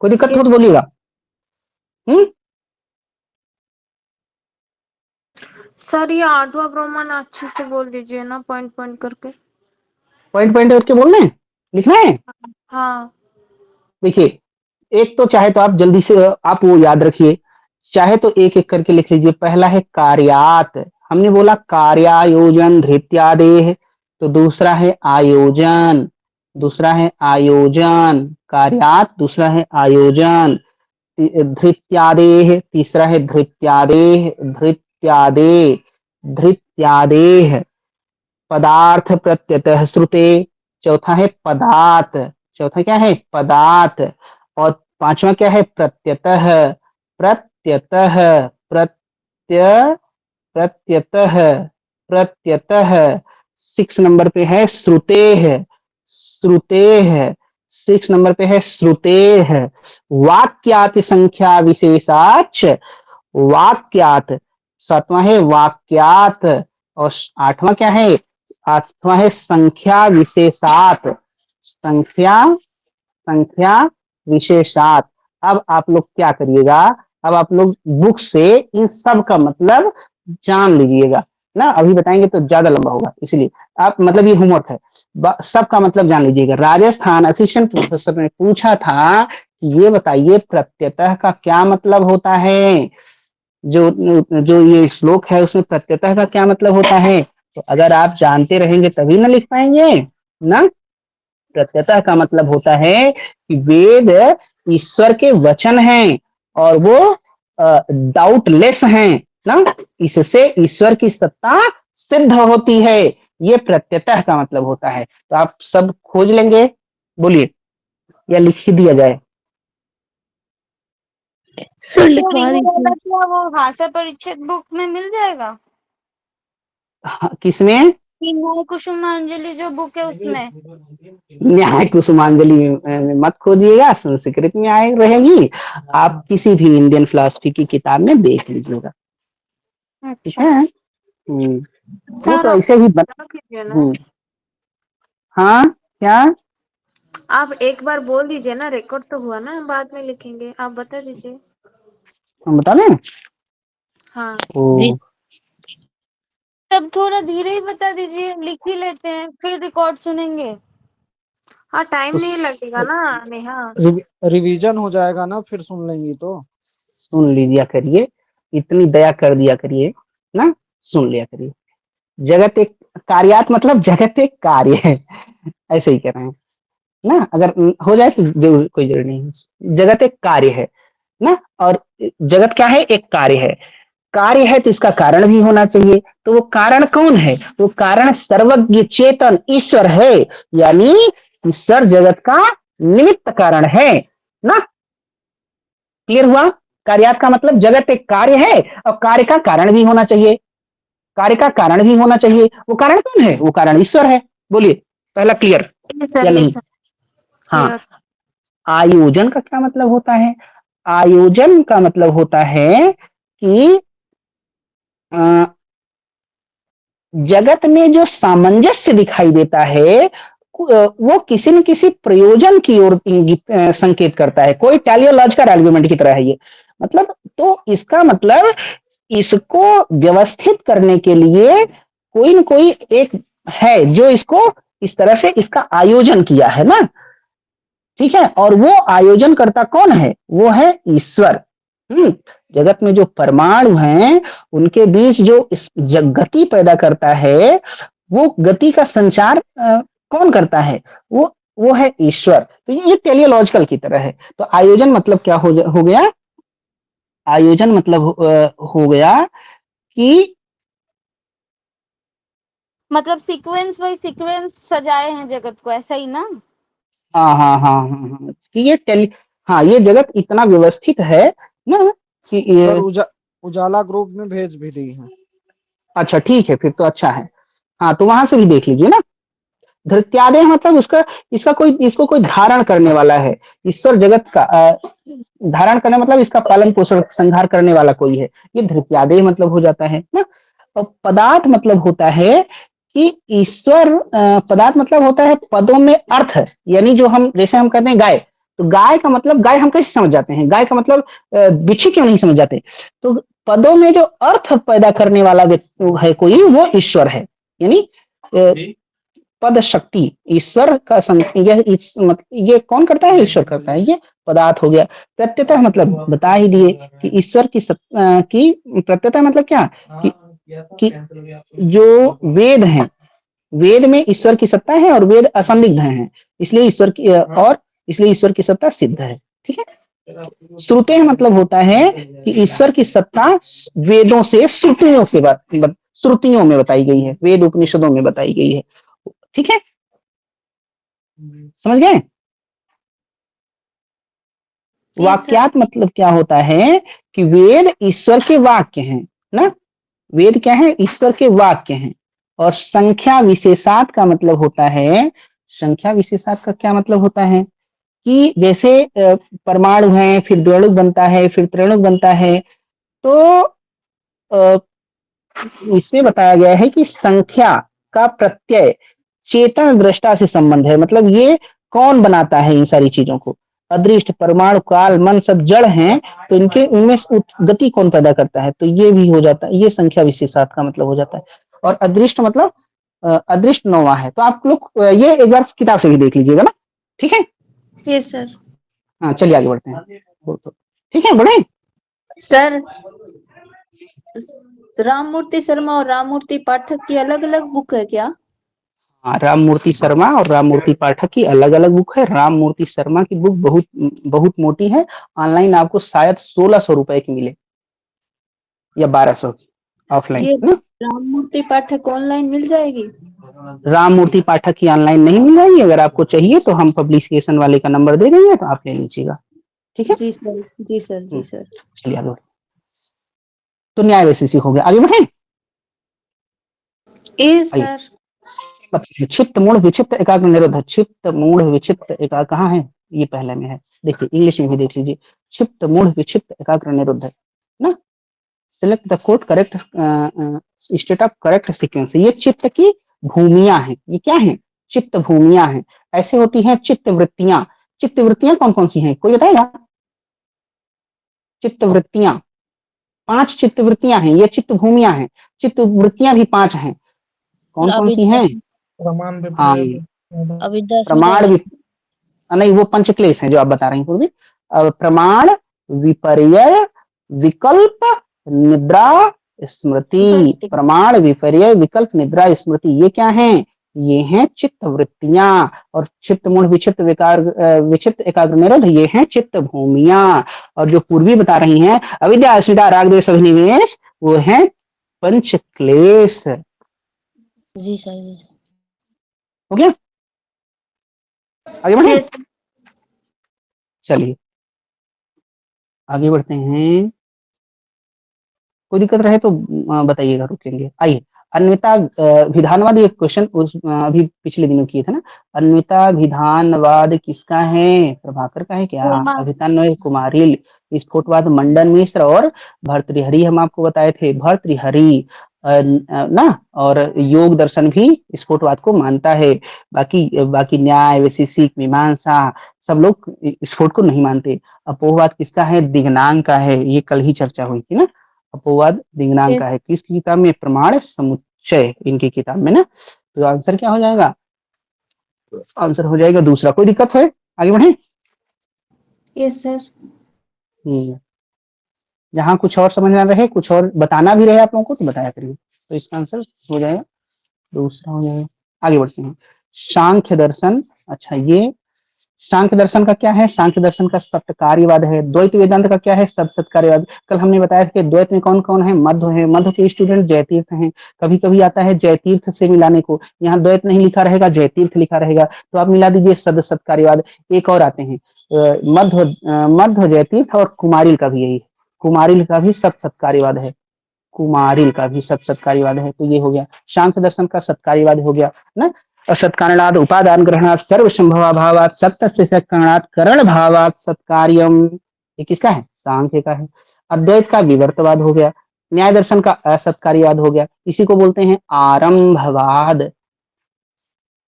कोई दिक्कत हो तो यस बोलिएगा। हम्म, सर ये 8वां प्रमाण अच्छे से बोल दीजिए ना, पॉइंट पॉइंट करके। पॉइंट पॉइंट करके बोल रहे हैं। लिखना है। हाँ देखिए, एक तो चाहे तो आप जल्दी से आप वो याद रखिए, चाहे तो एक एक करके लिख लीजिए। पहला है कार्यात, हमने बोला कार्यायोजन धृत्यादेह, तो दूसरा है आयोजन, दूसरा है आयोजन कार्यात, दूसरा है आयोजन धृत्यादेह, तीसरा है धृत्यादेह धृत्यादे धृत्यादेह पदार्थ प्रत्यतः श्रुते, चौथा है पदार्थ, चौथा क्या है पदार्थ, और पांचवा क्या है प्रत्यतः, प्रत्यतः प्रत्य प्रत्यतः प्रत्यतः। 6 नंबर पे है श्रुतेह, श्रुतेह, 6 नंबर पे है श्रुतेह। वाक्यात संख्या विशेषाच, वाक्यात, 7वां है वाक्यात, और 8वां क्या है, 8वां है संख्या विशेषात, संख्या संख्या विशेषात। अब आप लोग क्या करिएगा, अब आप लोग बुक से इन सब का मतलब जान लीजिएगा ना, अभी बताएंगे तो ज्यादा लंबा होगा, इसलिए आप मतलब ये होमवर्क है, सब का मतलब जान लीजिएगा। राजस्थान असिस्टेंट प्रोफेसर ने पूछा था कि ये बताइए प्रत्यतः का क्या मतलब होता है, जो जो ये श्लोक है उसमें प्रत्यतः का क्या मतलब होता है, तो अगर आप जानते रहेंगे तभी ना लिख पाएंगे ना। प्रत्यतः का मतलब होता है कि वेद ईश्वर के वचन हैं और वो डाउटलेस हैं ना, इससे ईश्वर की सत्ता सिद्ध होती है, ये प्रत्यतः का मतलब होता है। तो आप सब खोज लेंगे, बोलिए, या लिख ही दिया जाए। सर तो लिखवा ये दीजिए। वाला क्या वो भाषा परिच्छेद बुक में मिल जाएगा? हाँ, किसमें? कि न्याय कुसुमांजलि जो बुक है उसमें? न्याय कुसुमांजलि में मत खोजिएगा, संस्कृत में आए रहेगी, आप किसी भी इंडियन फिलॉसफी की किताब में देख लीजिएगा, ठीक अच्छा। है। वो सर तो आप ऐसे भी बता दीजिए ना, हाँ क्या? आप एक बार बोल दीजिए ना, रिकॉर्ड तो हुआ ना, बाद में लिखेंगे, आप बता दीजिए। हम बता दें? हाँ जी। ओ, तब थोड़ा धीरे ही बता दीजिए, लिख ही लेते हैं फिर रिकॉर्ड सुनेंगे। हाँ, टाइम तो नहीं लगेगा ना नेहा। रिवीजन हो जाएगा ना, फिर सुन लेंगी तो। सुन लीजिए करिए, इतनी दया कर दिया करिए ना, सुन लिया करिए। जगत एक कार्यात मतलब जगत एक कार्य है, ऐसे ही कह रहे हैं ना, अगर हो जाए तो जरूर, कोई जरूरी नहीं है। जगत एक कार्य है ना, और जगत क्या है, एक कार्य है, कार्य है तो इसका कारण भी होना चाहिए, तो वो कारण कौन है, तो कारण सर्वज्ञ चेतन ईश्वर है, यानी ईश्वर जगत का निमित्त कारण है ना। क्लियर हुआ? कार्यात का मतलब जगत एक कार्य है और कार्य का कारण भी होना चाहिए, कार्य का कारण भी होना चाहिए, वो कारण कौन है, वो कारण ईश्वर है। बोलिए, पहला क्लियर सर या ये नहीं? सब हाँ। क्लियर। आयोजन का क्या मतलब होता है? आयोजन का मतलब होता है कि अ, जगत में जो सामंजस्य दिखाई देता है वो किसी न किसी प्रयोजन की ओर संकेत करता है, कोई टेलियोलॉजिकल आर्गुमेंट की तरह है ये, मतलब तो इसका मतलब इसको व्यवस्थित करने के लिए कोई न कोई एक है जो इसको इस तरह से इसका आयोजन किया है ना, ठीक है। और वो आयोजन करता कौन है, वो है ईश्वर। जगत में जो परमाणु हैं उनके बीच जो इस गति पैदा करता है, वो गति का संचार कौन करता है, वो है ईश्वर। तो ये टेलियोलॉजिकल की तरह है। तो आयोजन मतलब क्या हो गया, आयोजन मतलब हो गया कि मतलब सीक्वेंस बाय सीक्वेंस सजाए हैं जगत को, ऐसा ही ना? हाँ हाँ हाँ हाँ हाँ कि ये हाँ ये जगत इतना व्यवस्थित है ना कि सर ये, उजाला ग्रुप में भेज भी दी है। अच्छा ठीक है, फिर तो अच्छा है। हाँ तो वहां से भी देख लीजिए ना। धृत्यादेह मतलब उसका, इसका कोई, इसको कोई धारण करने वाला है, ईश्वर जगत का धारण करने मतलब इसका पालन पोषण संहार करने वाला कोई है, ये धृत्यादेह मतलब हो जाता है ना। और पदार्थ मतलब होता है कि ईश्वर, पदार्थ मतलब होता है पदों में अर्थ, यानी जो हम जैसे हम कहते हैं गाय, तो गाय का मतलब, गाय हम कैसे समझ जाते हैं, गाय का मतलब बिच्छू क्यों नहीं समझ जाते, तो पदों में जो अर्थ पैदा करने वाला है कोई, वो ईश्वर है, यानी पद शक्ति ईश्वर का ये कौन करता है? ईश्वर करता है। ये पदार्थ हो गया। प्रत्यतः मतलब बता ही दिए कि ईश्वर की प्रत्यतः मतलब क्या कि जो वेद हैं, वेद में ईश्वर की सत्ता है और वेद असंदिग्ध हैं, इसलिए ईश्वर की सत्ता सिद्ध है। ठीक है। श्रुते मतलब होता है कि ईश्वर की सत्ता वेदों से श्रुतियों में बताई गई है, वेद उपनिषदों में बताई गई है। ठीक है, समझ गए? वाक्यात मतलब क्या होता है कि वेद ईश्वर के वाक्य हैं ना, वेद क्या है? ईश्वर के वाक्य हैं। और संख्या विशेषात का मतलब होता है, संख्या विशेषात का क्या मतलब होता है कि जैसे परमाणु है, फिर द्वैणुक बनता है, फिर त्रैणुक बनता है, तो इसमें बताया गया है कि संख्या का प्रत्यय चेतन दृष्टा से संबंध है। मतलब ये कौन बनाता है इन सारी चीजों को? अदृष्ट, परमाणु, काल, मन सब जड़ हैं, तो इनके उनमें गति कौन पैदा करता है? तो ये भी हो जाता है, ये संख्या विशेषात का मतलब हो जाता है। और अदृष्ट मतलब अदृष्ट नौवा है। तो आप लोग ये एक बार किताब से भी देख लीजिएगा ना। ठीक है, यस सर। हाँ चलिए आगे बढ़ते हैं। ठीक है, बढ़े। सर, राममूर्ति शर्मा और राममूर्ति पाठक की अलग अलग बुक है क्या? हाँ, राम मूर्ति शर्मा और राम मूर्ति पाठक की अलग अलग बुक है। राम मूर्ति शर्मा की बुक बहुत बहुत मोटी है, ऑनलाइन आपको शायद 1600 रुपए की मिले या 1200 की ऑफलाइन ये ना। राममूर्ति पाठक ऑनलाइन मिल जाएगी? राम मूर्ति पाठक की ऑनलाइन नहीं मिल जाएगी। अगर आपको चाहिए तो हम पब्लिकेशन वाले का नंबर दे देंगे, तो आप ले लीजिएगा। ठीक है, जी सर, जी सर, जी सर। चलिए आगे बढ़े। तो न्याय वैशेषी हो गया, आगे बढ़े। यस आइए, सर। क्षिप्त मूढ़ विक्षिप्त एकाग्र निरोध। क्षिप्त मूढ़ विक्षिप्त एकाग्र कहाँ है? ये पहले में है, देखिए इंग्लिश में भी देख लीजिए। क्षिप्त मूढ़ विक्षिप्त एकाग्र निरोध है ना। Select the code correct state of correct sequence. ये चित्त की भूमियां हैं। ये क्या है? चित्त भूमियां हैं। ऐसे होती हैं चित्त वृत्तियां। चित्त वृत्तियां कौन कौन सी हैं? कोई बताएगा? चित्त वृत्तियां 5 चित्त वृत्तियां हैं, ये चित्त भूमियां हैं। चित्त वृत्तियां भी 5 हैं। कौन कौन सी अविद्या, हैं? प्रमाण हाँ, विपर्य अविद्या, प्रमाण नहीं, वो पंचक्लेश है जो आप बता रही हैं पूर्वी। प्रमाण, विपर्य, विकल्प, निद्रा, स्मृति। प्रमाण, विपर्य, विकल्प, निद्रा, स्मृति, ये क्या है? ये हैं चित्त वृत्तियां। और चित्त मूढ़ विक्षिप्त विक्षिप्त एकाग्र निरोध, ये हैं चित्त भूमियां। और जो पूर्वी बता रही हैं अविद्या, अस्मिता, राग, द्वेष, अभिनिवेश, वो है पंचक्लेश। जी सर, जी। हो गया, आगे बढ़े। यस। चलिए आगे बढ़ते हैं। कोई दिक्कत रहे तो बताइएगा, रुकेंगे। आइए, अन्विता विधानवाद, एक क्वेश्चन उस अभी पिछले दिनों किए थे ना। अन्विता विधानवाद किसका है? प्रभाकर का है क्या? अभितान्वय कुमारिल, स्फोटवाद मंडन मिश्र और भर्तृहरि। हम आपको बताए थे भर्तृहरि ना। और योग दर्शन भी स्फोटवाद को मानता है। बाकी बाकी न्याय, वैशेषिक, मीमांसा सब लोग स्फोट को नहीं मानते। अपोहवाद किसका है? दिग्नांग का है। ये कल ही चर्चा हुई थी ना। अपोवाद दिग्नांग का यस। है। किसकी किताब में? प्रमाण समुच्चय, इनकी किताब में ना। तो आंसर क्या हो जाएगा? आंसर हो जाएगा दूसरा। कोई दिक्कत है? आगे बढ़े। Yes sir. जहाँ कुछ और समझना रहे, कुछ और बताना भी रहे आप लोगों को, तो बताया करिए। तो इसका आंसर हो जाएगा दूसरा, हो जाएगा। आगे बढ़ते हैं। सांख्य दर्शन। अच्छा, ये सांख्य दर्शन का क्या है? सांख्य दर्शन का सत्कार्यवाद है। द्वैत वेदांत का क्या है? सत्कार्यवाद। कल हमने बताया था कि द्वैत में कौन कौन है? मध्व है। मध्व के स्टूडेंट जयतीर्थ हैं। कभी कभी आता है जयतीर्थ से मिलाने को, यहाँ द्वैत नहीं लिखा रहेगा, जयतीर्थ लिखा रहेगा, तो आप मिला दीजिए सत्कार्यवाद। एक और आते हैं मध्व जयतीर्थ और कुमारिल का भी यही है। कुमारिल का भी सत्कार्यवाद है। कुमारिल का भी सत्कार्यवाद है। तो ये हो गया सांख्य दर्शन का सत्कार्यवाद हो गया ना। असत्कारणाद उपादान ग्रहणात सर्वसंभवाभावात सत्य से कारणात करण भावात सत्कार्यम। ये किसका है? सांख्य का है। अद्वैत का विवर्तवाद हो गया। न्याय दर्शन का असत्कार्यवाद हो गया। इसी को बोलते हैं आरंभवाद।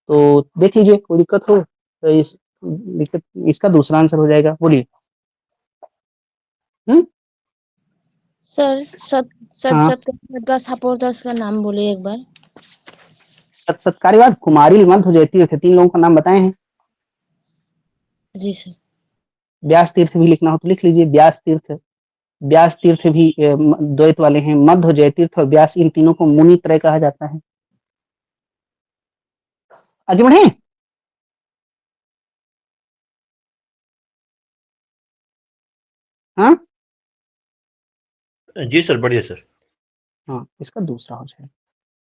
तो देख लीजिए, कोई दिक्कत हो तो इसका दूसरा आंसर हो जाएगा। बोलिए। सर, सत सत हाँ, सत का सपोर्टर्स का नाम बोलिए एक बार। सत्कार्यवाद, कुमारिल, मध्व, जयतीर्थ, 3 लोगों का नाम बताए हैं। जी सर। व्यास तीर्थ भी लिखना हो तो लिख लीजिए, व्यास तीर्थ। व्यास तीर्थ भी द्वैत वाले हैं। मध्व, जयतीर्थ और व्यास, इन तीनों को मुनि त्रय कहा जाता है। आगे बढ़े। हाँ जी सर, बढ़िया सर। हाँ, इसका दूसरा हो जाएगा।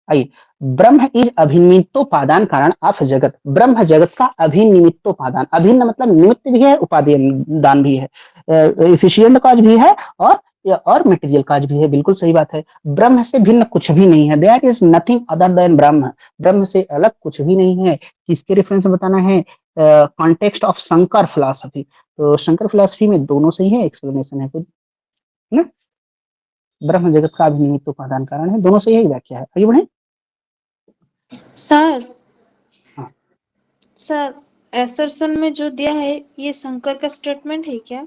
आइए, ब्रह्म इज अभिनिमित्तोपादान कारण ऑफ जगत। ब्रह्म जगत का अभिनिमित्तोपादान, अभिन्न मतलब निमित्त भी है, उपादान दान भी है, इफिशियंट काज भी है और मटेरियल काज भी है। बिल्कुल सही बात है। ब्रह्म से भिन्न कुछ भी नहीं है। There is nothing other than Brahman. Brahman से अलग कुछ भी नहीं है। किसके रेफरेंस में बताना है? Context of Shankar philosophy. तो शंकर फिलॉसफी में दोनों से ही है, एक्सप्लेनेशन है कुछ ना। ब्रह्म जगत का अभिनिमित्त उपादान कारण है, दोनों से यही व्याख्या है। आगे बढ़े। सर हाँ। सर एसर्शन में जो दिया है ये शंकर का स्टेटमेंट है क्या?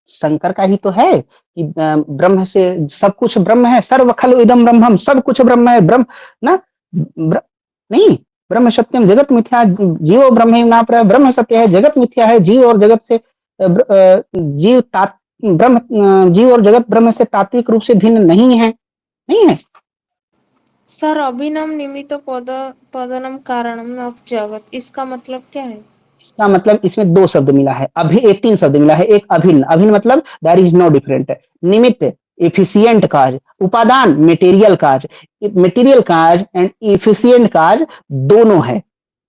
शंकर का ही तो है कि ब्रह्म से सब कुछ ब्रह्म है। सर्व खलु इदम ब्रह्मम, सब कुछ ब्रह्म है। ब्रह्म ना नहीं, ब्रह्म सत्यम जगत मिथ्या जीवो ब्रह्म ना पर। ब्रह्म सत्य है, जगत मिथ्या है। जीव और जगत से जीव और जगत ब्रह्म से तात्विक रूप से भिन्न नहीं है, नहीं है। सर अभिनम निमित्त पदनम कारणम ऑफ जगत, इसका मतलब क्या है? इसका मतलब इसमें 2 शब्द मिला है, 3 शब्द मिला है। एक अभिन्न, अभिन्न मतलब देयर इज नो डिफरेंट। निमित्त एफिशिएंट काज, उपादान material cause. Material cause and efficient cause दोनों है।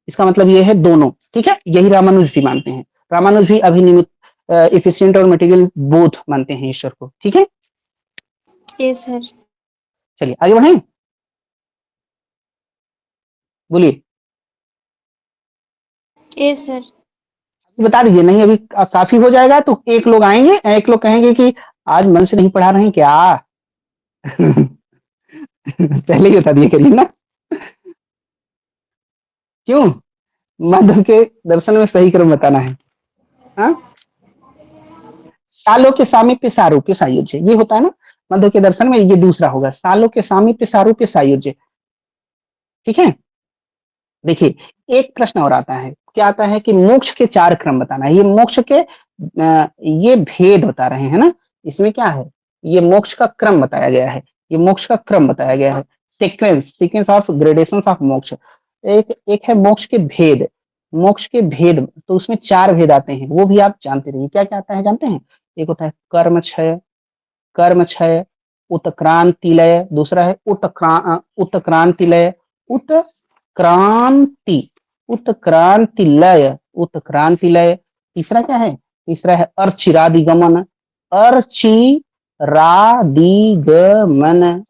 इसका मतलब ये है दोनों, ठीक है। यही रामानुज भी मानते हैं। रामानुज भी अभिनिमित्त, एफिशिएंट और मटेरियल बोथ मानते हैं ईश्वर को, ठीक है। Yes sir. चलिए आगे बढ़े, बोलिए। Yes sir. बता दीजिए। नहीं अभी काफी हो जाएगा तो एक लोग आएंगे, एक लोग कहेंगे कि आज मन से नहीं पढ़ा रहे हैं क्या। पहले ही बता दिए करिए ना। क्यों? माधव के दर्शन में सही क्रम बताना है। हाँ, सालों के सामीप्य सारूप्य सायुज्य, ये होता है ना माधव के दर्शन में। ये दूसरा होगा, सालों के सामीप्य सारूप्य सायुज्य, ठीक है। देखिए, एक प्रश्न और आता है, क्या आता है कि मोक्ष के 4 क्रम बताना है। ये मोक्ष के ये भेद बता रहे हैं ना। इसमें क्या है, ये मोक्ष का क्रम बताया गया है। ये मोक्ष का क्रम बताया गया है, सीक्वेंस ऑफ ग्रेडेशंस ऑफ मोक्ष। एक है मोक्ष के भेद। मोक्ष के भेद तो उसमें 4 भेद आते हैं, वो भी आप जानते रहिए। क्या क्या आता है जानते हैं? एक होता है कर्म क्षय, उत्क्रांतिलय। दूसरा है उत्क्रांतिलय, उत्क्रांति उत्क्रांतिलय उत्क्रांतिलय। तीसरा क्या है? तीसरा है अर्चिरादिगमन,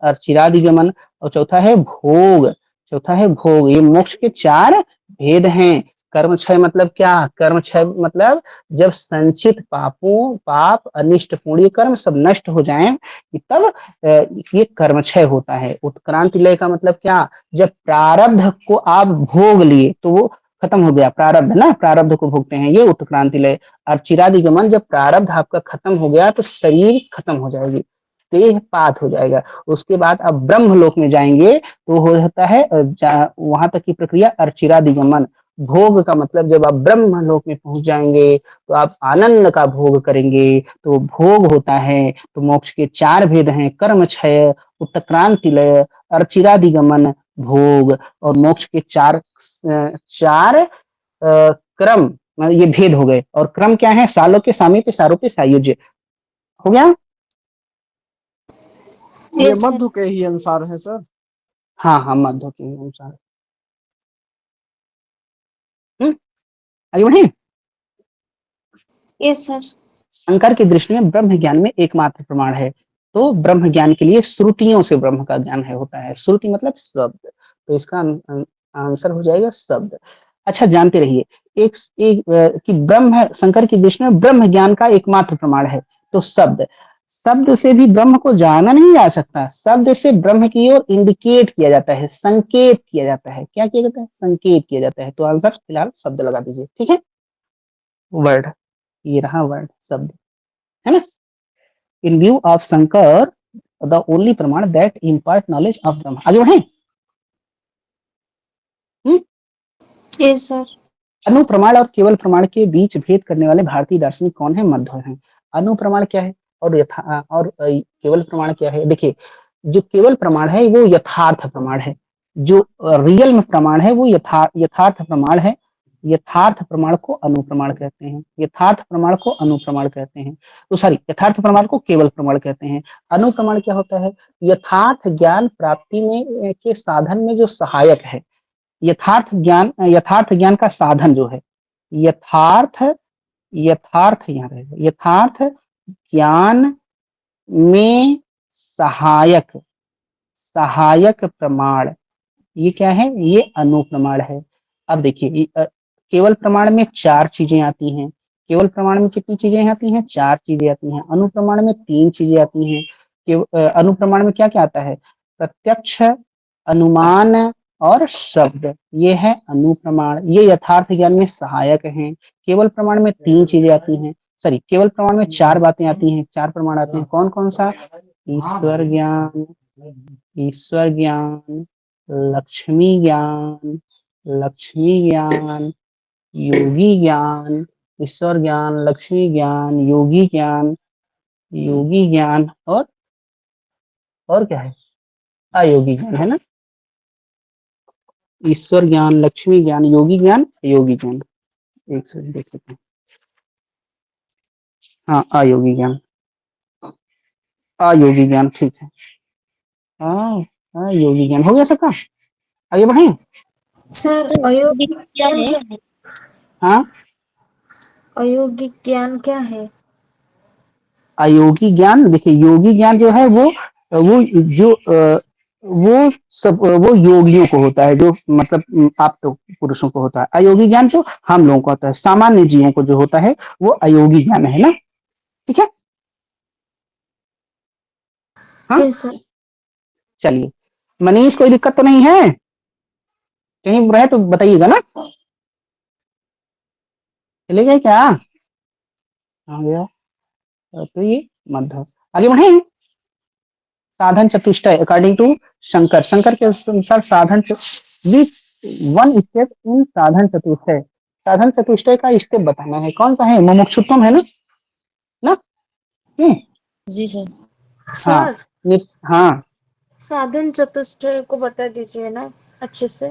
अर्चिरादिगमन। और चौथा है भोग। ये मोक्ष के 4 भेद हैं। कर्म क्षय मतलब क्या? कर्म क्षय मतलब जब संचित पाप अनिष्ट पुण्य कर्म सब नष्ट हो जाएं, तब ये कर्म क्षय होता है। उत्क्रांति लय का मतलब क्या? जब प्रारब्ध को आप भोग लिए तो वो खत्म हो गया, प्रारब्ध ना, प्रारब्ध को भोगते हैं, ये उत्क्रांति लय। और चिरादिगमन, जब प्रारब्ध आपका खत्म हो गया तो शरीर खत्म हो जाएगी, देह पात हो जाएगा। उसके बाद आप ब्रह्मलोक में जाएंगे तो हो जाता है वहां तक की प्रक्रिया अर्चिरादिगमन। भोग का मतलब जब आप ब्रह्मलोक में पहुंच जाएंगे तो आप आनंद का भोग करेंगे, तो भोग होता है। तो मोक्ष के 4 भेद हैं, कर्म क्षय, उत्क्रांति लय, अर्चिरादिगमन, भोग। और मोक्ष के 4 क्रम मतलब ये भेद हो गए। और क्रम क्या है? सालों के सामीप्य सारूप्य सायुज्य। हो गया। ये यस सर। मध्य के ही अनुसार है सर। हाँ, मध्य के अनुसार। आगे बढ़े। Yes sir. शंकर की दृष्टि में ब्रह्म ज्ञान में एकमात्र प्रमाण है। तो ब्रह्म ज्ञान के लिए श्रुतियों से ब्रह्म का ज्ञान है होता है। श्रुति मतलब शब्द, तो इसका आंसर हो जाएगा शब्द। अच्छा, जानते रहिए कि ब्रह्म, शंकर की दृष्टि में ब्रह्म ज्ञान का एकमात्र प्रमाण है तो शब्द से भी ब्रह्म को जाना नहीं जा सकता। शब्द से ब्रह्म की ओर इंडिकेट किया जाता है, संकेत किया जाता है। क्या किया जाता है? संकेत किया जाता है। तो आंसर फिलहाल शब्द लगा दीजिए, ठीक है। वर्ड, ये रहा वर्ड, शब्द, है ना। इन view of Shankar the only प्रमाण दैट इम्पार्ट नॉलेज ऑफ ब्रह्म। आगे बढ़े। Yes sir. अनुप्रमाण और केवल प्रमाण के बीच भेद करने वाले भारतीय दार्शनिक कौन है? मध्वर हैं। अनुप्रमाण क्या है और केवल प्रमाण क्या है? देखिए, जो केवल प्रमाण है वो यथार्थ प्रमाण है, जो रियल में प्रमाण है वो यथार्थ प्रमाण है। यथार्थ प्रमाण को अनुप्रमाण कहते हैं, यथार्थ प्रमाण को अनुप्रमाण कहते हैं, तो सॉरी, यथार्थ प्रमाण को केवल प्रमाण कहते हैं। अनुप्रमाण क्या होता है? यथार्थ ज्ञान प्राप्ति में के साधन में जो सहायक है। यथार्थ ज्ञान का साधन जो है, यथार्थ यथार्थ यहाँ रहेगा, यथार्थ ज्ञान में सहायक सहायक प्रमाण, ये क्या है? ये अनुप्रमाण है। अब देखिए, केवल प्रमाण में 4 चीजें आती हैं। केवल प्रमाण में कितनी चीजें आती हैं? 4 चीजें आती हैं। अनुप्रमाण में 3 चीजें आती हैं। अनुप्रमाण में क्या क्या आता है? प्रत्यक्ष, अनुमान और शब्द, ये है अनुप्रमाण। ये यथार्थ ज्ञान में सहायक हैं। केवल प्रमाण में 3 चीजें आती हैं, सॉरी, केवल प्रमाण में 4 बातें आती हैं, 4 प्रमाण आते हैं। कौन कौन सा? ईश्वर ज्ञान, लक्ष्मी ज्ञान, योगी ज्ञान, ईश्वर ज्ञान, लक्ष्मी ज्ञान, योगी ज्ञान और क्या है? अयोगी ज्ञान, है ना? ईश्वर ज्ञान, लक्ष्मी ज्ञान, योगी ज्ञान, अयोगी ज्ञान। एक सेकंड देख लेते हैं। हाँ, अयोगी ज्ञान, ठीक है। अयोगी ज्ञान हो गया सबका। आगे बढ़े। सर अयोगिक क्या ज्ञान है? क्या है? हाँ, अयोगिक ज्ञान क्या है? अयोगी ज्ञान, देखिए, योगी ज्ञान जो है वो वो योगियों को होता है, जो मतलब आप तो पुरुषों को होता है। अयोगी ज्ञान जो हम लोगों को होता है, सामान्य जीवों को जो होता है वो अयोगी ज्ञान है ना, ठीक है। हाँ, यस सर। चलिए, मनीष, कोई दिक्कत तो नहीं है? कहीं रहे तो बताइएगा ना। चले गए क्या? आ गया तो ये मध्य। आगे बढ़े। साधन चतुष्टय अकॉर्डिंग टू शंकर के अनुसार वन स्टेप इन साधन चतुष्टय का स्टेप बताना है। कौन सा है? मुमुक्षुत्वम है ना? जी सर। हाँ, सर हाँ, साधन चतुष्टय को बता दीजिए ना अच्छे से।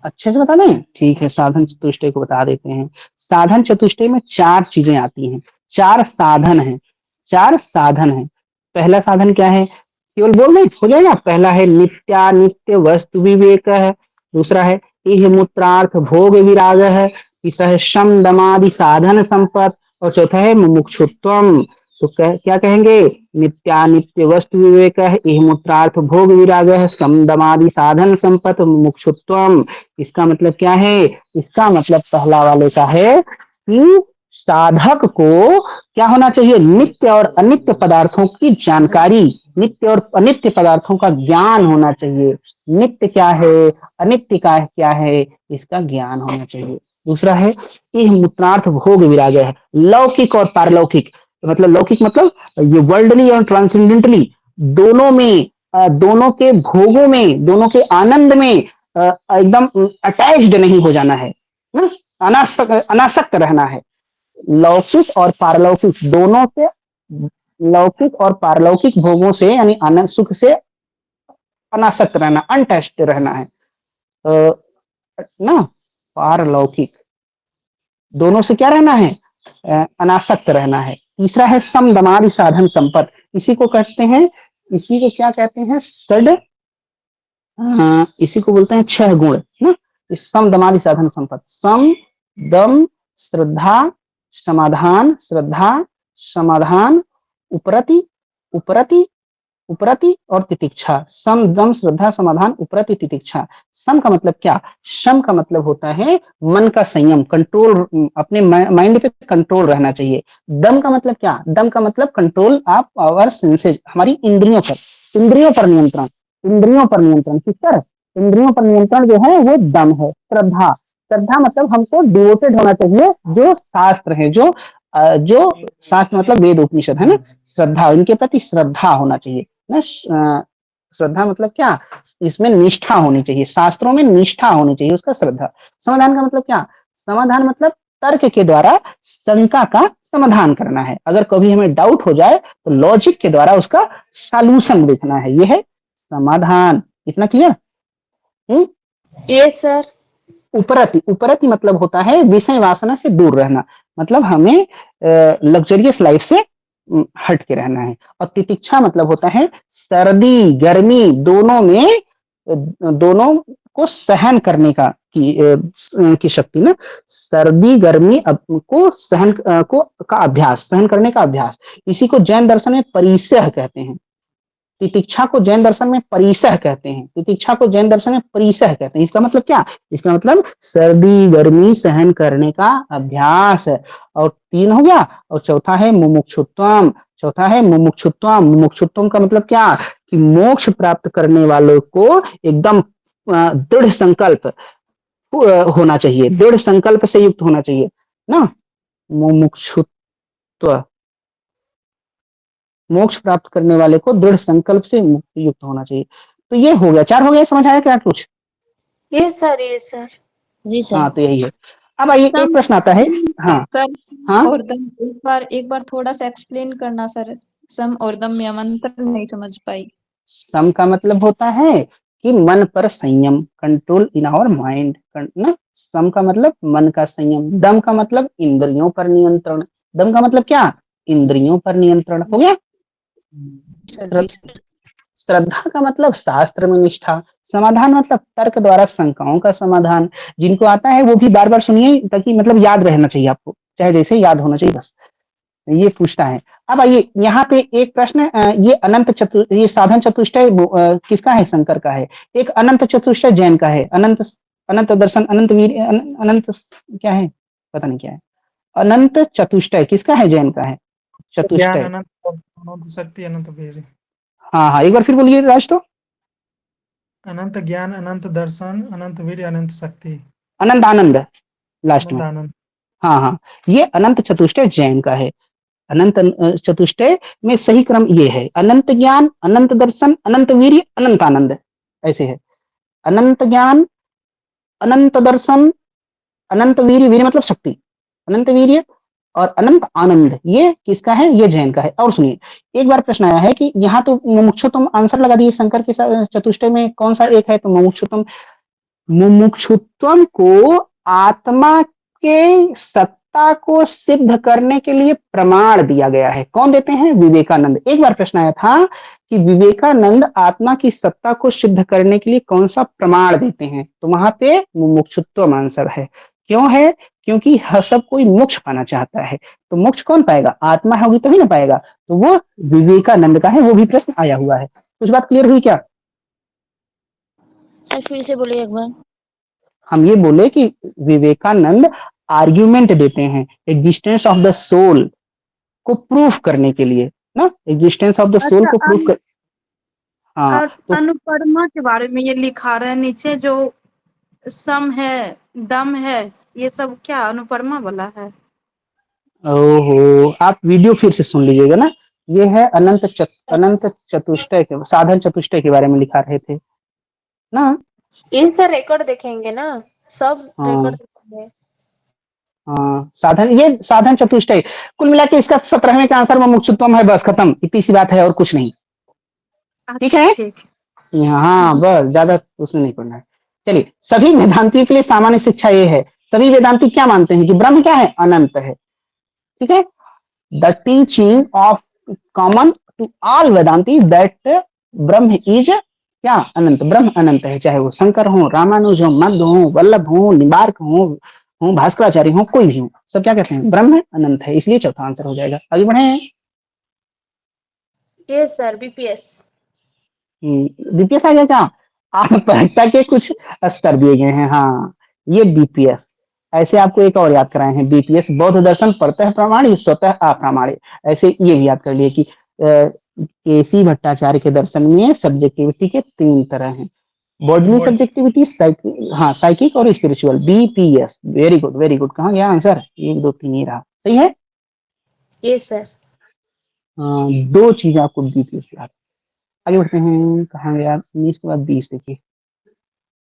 अच्छे से बता दें, ठीक है, साधन चतुष्टय को बता देते हैं। साधन चतुष्टय में 4 चीजें आती हैं, 4 साधन हैं। पहला साधन क्या है? केवल बोल नहीं हो जाएगा। पहला है नित्य वस्तु विवेक है, दूसरा है इह मूत्रार्थ भोग विराग है, तीसरा है शम दमादि साधन संपत्, और चौथा है मुमुक्षुत्वम। तो क्या कहेंगे? नित्य वस्तु विवेक है, इह मूत्रार्थ भोग विराग है, शम दमादि साधन संपत्, मुमुक्षुत्वम। इसका मतलब क्या है? इसका मतलब पहला वाले का है कि साधक को क्या होना चाहिए? नित्य और अनित्य पदार्थों की जानकारी, नित्य और अनित्य पदार्थों का ज्ञान होना चाहिए। नित्य क्या है, अनित्य का क्या है, इसका ज्ञान होना चाहिए। दूसरा है यह मूत्रार्थ भोग विराग है, लौकिक और पारलौकिक, मतलब लौकिक मतलब ये वर्ल्डली और ट्रांसेंडेंटली दोनों में, दोनों के भोगों में, दोनों के आनंद में एकदम अटैच्ड नहीं हो जाना है, अनासक्त रहना है। लौकिक और पारलौकिक दोनों से, लौकिक और पारलौकिक भोगों से यानी आनंद सुख से अनासक्त रहना, अनटैच्ड रहना है ना। पारलौकिक दोनों से क्या रहना है? अनासक्त रहना है। तीसरा है सम दमादि साधन संपत्, इसी को कहते हैं, इसी को क्या कहते हैं? इसी को बोलते हैं 6 गुण ना। इस सम दमादि साधन संपत्, सम दम श्रद्धा समाधान उपरति और तितिक्षा। सम दम श्रद्धा समाधान उपरति तितिक्षा। सम का मतलब क्या? शम का मतलब होता है मन का संयम, कंट्रोल, अपने माइंड पे कंट्रोल रहना चाहिए। दम का मतलब क्या? दम का मतलब कंट्रोल ऑफ आवर सेंसेज, हमारी इंद्रियों पर नियंत्रण। किस तरह? इंद्रियों पर नियंत्रण जो है वो दम है। श्रद्धा मतलब हमको डिवोटेड होना चाहिए, जो शास्त्र है, जो शास्त्र मतलब वेद उपनिषद है ना, श्रद्धा, इनके प्रति श्रद्धा होना चाहिए ना। श्रद्धा मतलब क्या, इसमें निष्ठा होनी चाहिए, शास्त्रों में निष्ठा होनी चाहिए उसका श्रद्धा। समाधान का मतलब क्या, समाधान मतलब तर्क के द्वारा शंका का समाधान करना है। अगर कभी हमें डाउट हो जाए तो लॉजिक के द्वारा उसका सॉल्यूशन देखना है, ये है समाधान। इतना क्लियर? Yes sir. उपरति, उपरति मतलब होता है विषय वासना से दूर रहना, मतलब हमें लग्जरियस लाइफ से हट के रहना है। और तितिक्षा मतलब होता है सर्दी गर्मी दोनों में दोनों को सहन करने का की शक्ति ना, सर्दी गर्मी को सहन को का अभ्यास, सहन करने का अभ्यास। इसी को जैन दर्शन में परिसह कहते हैं। तितिक्षा को जैन दर्शन में परिसह कहते हैं, तितिक्षा को जैन दर्शन में परिसह कहते हैं। इसका मतलब क्या, इसका मतलब सर्दी गर्मी सहन करने का अभ्यास है। और 3 हो गया, और चौथा है मुमुक्षुत्वम। चौथा है मुमुक्षुत्वम। मुमुक्षुत्वम का मतलब क्या, कि मोक्ष प्राप्त करने वालों को एकदम दृढ़ संकल्प होना चाहिए, दृढ़ संकल्प से युक्त होना चाहिए ना, मुमुक्षुत्व, मोक्ष प्राप्त करने वाले को दृढ़ संकल्प से युक्त होना चाहिए। तो ये हो गया, 4 हो गया, समझ आया क्या कुछ? Yes sir, yes sir. जी सर। हाँ तो यही है। अब आइए एक प्रश्न आता है। हाँ सर हाँ और दम एक बार थोड़ा सा एक्सप्लेन करना सर, सम और दम में मंत्र नहीं समझ पाई। सम का मतलब होता है कि मन पर संयम, कंट्रोल इन आवर माइंड ना। सम का मतलब मन का संयम। दम का मतलब इंद्रियों पर नियंत्रण। दम का मतलब क्या, इंद्रियों पर नियंत्रण। हो गया। सर जी सर। श्रद्धा का मतलब शास्त्र में निष्ठा। समाधान मतलब तर्क द्वारा शंकाओं का समाधान। जिनको आता है वो भी बार बार सुनिए, ताकि मतलब याद रहना चाहिए आपको, चाहे जैसे याद होना चाहिए बस। ये पूछता है। अब आइए यहाँ पे एक प्रश्न, ये अनंत ये साधन चतुष्टय किसका है, शंकर का है। एक अनंत चतुष्टय जैन का है। अनंत, अनंत दर्शन, अनंत वीर, अनंत क्या है पता नहीं क्या है। अनंत चतुष्टय किसका है, जैन का है ज्ञान चतुष्टय। अनंत, अनंत शक्ति, अनंत वीर। हाँ हाँ, एक बार फिर बोलिए राज। तो अनंत ज्ञान, अनंत दर्शन, अनंत वीर, अनंत शक्ति, अनंत आनंद लास्ट अनंत में। आनंद। हाँ हाँ, ये अनंत चतुष्टय जैन का है। अनंत चतुष्टय में सही क्रम ये है, अनंत ज्ञान, अनंत दर्शन, अनंत वीर्य, अनंत आनंद, ऐसे है। अनंत ज्ञान, अनंत दर्शन, अनंत वीर्य, वीर्य मतलब शक्ति, अनंत वीर्य और अनंत आनंद, ये किसका है, ये जैन का है। और सुनिए, एक बार प्रश्न आया है कि यहाँ तो मुमुक्षुत्वम आंसर लगा दिए, शंकर के चतुष्टय में कौन सा एक है, तो मुमुक्षुत्वम। मुमुक्षुत्वम को आत्मा के सत्ता को सिद्ध करने के लिए प्रमाण दिया गया है। कौन देते हैं, विवेकानंद। एक बार प्रश्न आया था कि विवेकानंद आत्मा की सत्ता को सिद्ध करने के लिए कौन सा प्रमाण देते हैं, तो वहां पे मुमुक्षुत्व आंसर है। क्यों है, क्योंकि हर सब कोई मोक्ष पाना चाहता है, तो मोक्ष कौन पाएगा, आत्मा होगी तभी ना पाएगा, तो वो विवेकानंद का है। वो भी प्रश्न आया हुआ है। कुछ बात क्लियर हुई क्या? सर फिर से बोलिए एक बार। हम ये बोले कि विवेकानंद आर्ग्यूमेंट देते हैं एग्जिस्टेंस ऑफ द सोल को प्रूफ करने के लिए ना, एग्जिस्टेंस ऑफ द सोल अच्छा, को प्रूफ कर। हाँ तो अनुपरमा के बारे में ये लिखा रहे हैं नीचे, जो सम है, दम है, ये सब क्या अनुपरमा वाला है? ओहो, आप वीडियो फिर से सुन लीजिएगा ना। ये है अनंत चतुष्टय के, साधन चतुष्टय के बारे में लिखा रहे थे ना। इन सर रिकॉर्ड देखेंगे ना, सब हाँ रिकॉर्ड देखेंगे। हाँ, साधन, ये साधन चतुष्टय। कुल मिला के इसका 17वें का आंसर मुमुक्षुत्वम है, बस खत्म, इतनी सी बात है और कुछ नहीं। ठीक अच्छा है, ठीक। हाँ बस, ज्यादा उसमें नहीं पढ़ना है। चलिए, सभी वेदांतियों के लिए सामान्य शिक्षा ये है, सभी वेदांती क्या मानते हैं कि ब्रह्म क्या है, अनंत है। ठीक है, the teaching of common to all Vedanti that Brahman is क्या, अनंत। ब्रह्म अनंत है, चाहे वो शंकर हो, रामानुज हो, मध्य हो, वल्लभ हो, निम्बार्क हो, भास्कराचार्य हो, कोई भी हो, सब क्या कहते हैं, ब्रह्म अनंत है। इसलिए चौथा आंसर हो जाएगा। आगे बढ़े। Yes sir, BPS. बीपीएस आ गया क्या? आप परीक्षा के कुछ स्तर दिए गए हैं। हाँ, ये बीपीएस, ऐसे आपको एक और याद कराए हैं, बीपीएस बौद्ध दर्शन परतः प्रमाण, स्वतः अप्रामाण्य। ऐसे ये भी याद कर लिए कि केसी भट्टाचार्य के दर्शन में सब्जेक्टिविटी के 3 तरह हैं, बॉडीली सब्जेक्टिविटी, हाँ साइकिक और spiritual. BPS, very good very good. कहाँ गया आंसर, 1 2 3 ही रहा, सही है। Yes sir. 2 चीज आपको बीपीएस याद। आगे बढ़ते हैं, कहाँ गया 19 के बाद 20, देखिए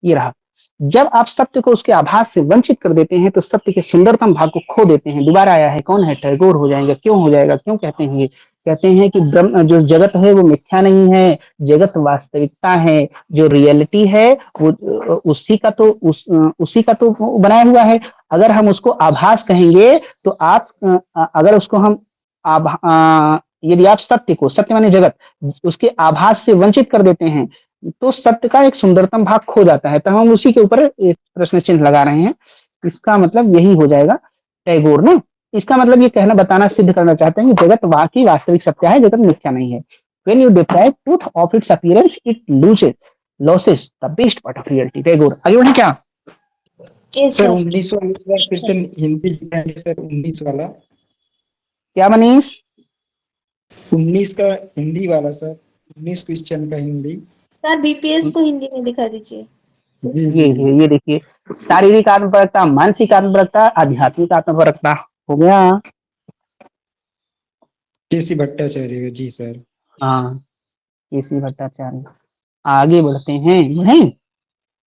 ये रहा। जब आप सत्य को उसके आभास से वंचित कर देते हैं तो सत्य के सुंदरतम भाग को खो देते हैं। दोबारा आया है, कौन है? टैगोर हो जाएगा। क्यों हो जाएगा? क्यों कहते हैं ये? कहते हैं कि ब्रह्म जो जगत है वो मिथ्या नहीं है, जगत वास्तविकता है। जो रियलिटी है वो उसी का तो बनाया हुआ है। अगर हम उसको आभास कहेंगे तो आप अगर उसको हम यदि आप सत्य को, सत्य माने जगत, उसके आभास से वंचित कर देते हैं तो सत्य का एक सुंदरतम भाग खो जाता है। तो हम उसी के ऊपर एक प्रश्न चिन्ह लगा रहे हैं। इसका मतलब यही हो जाएगा टैगोर ने। इसका मतलब ये कहना, बताना, सिद्ध करना चाहते हैं कि जगत वाकई वास्तविक सत्य है, जगत मिथ्या नहीं है। When you deprive truth of its appearance, it loses the best part of reality. Tagore. आगे बढ़े क्या? Yes sir sir. 19 वाला क्वेश्चन हिंदी लिखाएंगे सर, 19 वाला। क्या मनीष? 19 का हिंदी वाला सर, 19 क्वेश्चन का हिंदी। सर बीपीएस को हिंदी में दिखा दीजिए। ये देखिए, शारीरिक आत्मपरकता, मानसिक आत्मपरकता, आध्यात्मिक आत्मपरकता हो गया। केसी भट्टाचार्य जी सर। हाँ, केसी भट्टाचार्य। आगे बढ़ते हैं, बढ़े।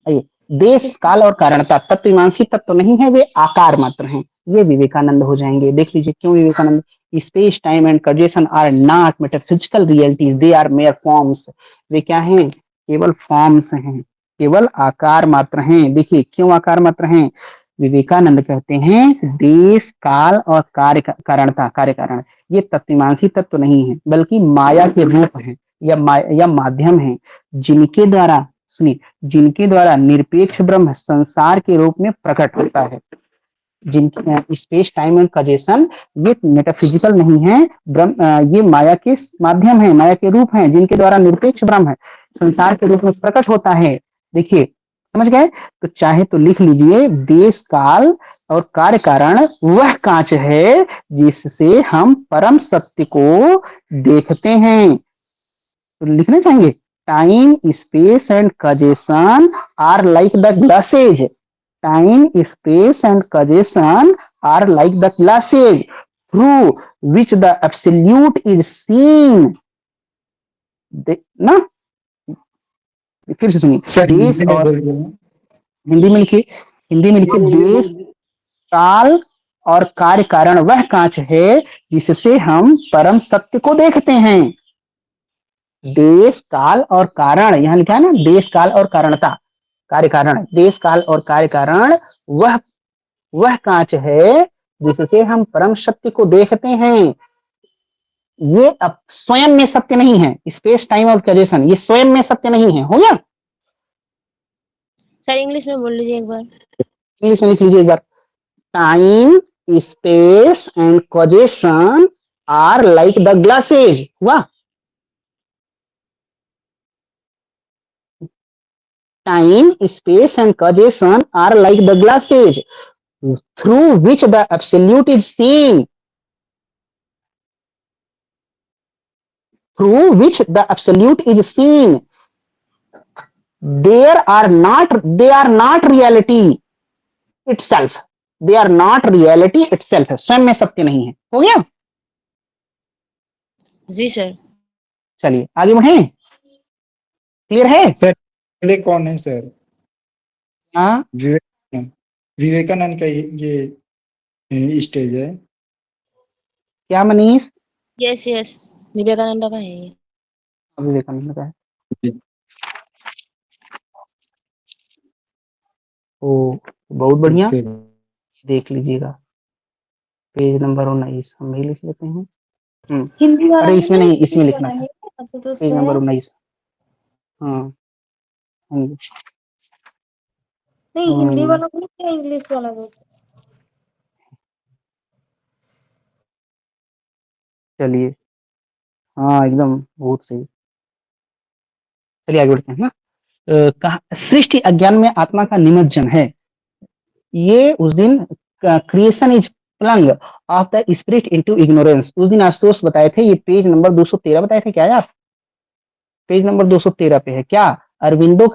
आइए, देश काल और कारणता तत्वमीमांसी तत्व नहीं है, वे आकार मात्र हैं। ये विवेकानंद हो जाएंगे। देख लीजिए क्यों Vivekananda. Space time and condition are not metaphysical realities, they are mere forms. वे क्या हैं? केवल फॉर्म्स हैं, केवल आकार मात्र हैं। देखिए क्यों आकार मात्र हैं। विवेकानंद कहते हैं देश काल और कार्य कारणता, कार्य कारण, ये तत्वमीमांसी तत्व नहीं है बल्कि माया के रूप हैं या माध्यम हैं, जिनके द्वारा, सुनिए, जिनके द्वारा निरपेक्ष ब्रह्म संसार के रूप में प्रकट होता है। जिनकी स्पेस टाइम एंड कंजेशन ये मेटाफिजिकल नहीं है, ब्रह्म ये माया के माध्यम है, माया के रूप हैं, जिनके द्वारा निरपेक्ष ब्रह्म है संसार के रूप में प्रकट होता है। देखिए समझ गए? तो चाहे तो लिख लीजिए, देश काल और कार्य कारण वह कांच है जिससे हम परम सत्य को देखते हैं। तो लिखना चाहेंगे, time space and congestion are like the glasses. Time space and congestion are like the glasses through which the absolute is seen. ना, फिर से सुनिए, देश और हिंदी में लिखिए, हिंदी में लिखिए, देश काल और कार्य कारण वह कांच है जिससे हम परम सत्य को देखते हैं। देश काल और कारण, यहां लिखा है ना, देश काल और कारणता, कार्य कारण, देश काल और कार्य कारण वह कांच है जिससे हम परम सत्य को देखते हैं। ये अब स्वयं में सत्य नहीं है, स्पेस टाइम और कंजेशन ये स्वयं में सत्य नहीं है। हो गया? सर इंग्लिश में बोल लीजिए एक बार। इंग्लिश में लिख लीजिए एक बार, time space and congestion are like the glasses. हुआ? Time space and congestion are like the glasses through which the absolute is seen. Through which the absolute is seen. They are not reality itself. They are not reality itself. स्वयं में सत्य नहीं है। हो गया? जी sir. चलिए आगे बढ़े। क्लियर है? सर पहले कौन है सर? हाँ, विवेकानंद का ये स्टेज है। क्या मनीष? यस यस, विवेकानंद का है ये। विवेकानंद का है। ओ बहुत बढ़िया, देख लीजिएगा पेज नंबर 19 हम भी लिख लेते हैं। हिंदी वाला अरे इसमें नहीं, इसमें इंग्लिश लिखना वाला था, है, आशुतोष पेज का नंबर है। 19। हाँ नहीं हिंदी वाला बोलो क्या इंग्लिश वाला बोलो? चलिए, हाँ एकदम बहुत सही। चलिए आगे बढ़ते हैं ना। कहा सृष्टि अज्ञान में आत्मा का निमज्जन है। ये उस दिन creation is plunge of the spirit into ignorance, उस दिन आशुतोष बताए थे। ये पेज नंबर 213 बताए थे क्या आप? पेज नंबर 213 पे है क्या? अरविंदो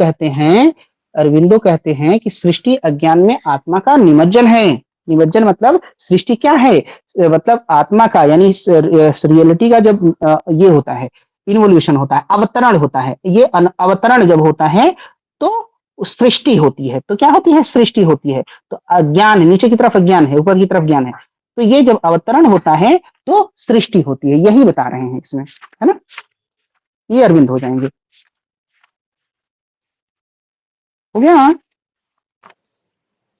कहते हैं कि सृष्टि अज्ञान में आत्मा का निमज्जन है। निमज्जन मतलब सृष्टि क्या है? मतलब आत्मा का, यानी रियलिटी का जब ये होता है, इन्वोल्यूशन होता है, अवतरण होता है। ये अवतरण जब होता है तो सृष्टि होती है। तो क्या होती है? सृष्टि होती है। तो अज्ञान, नीचे की तरफ अज्ञान है, ऊपर की तरफ ज्ञान है। तो ये जब अवतरण होता है तो सृष्टि होती है, यही बता रहे हैं इसमें, है ना। ये अरविंद हो जाएंगे। हो गया?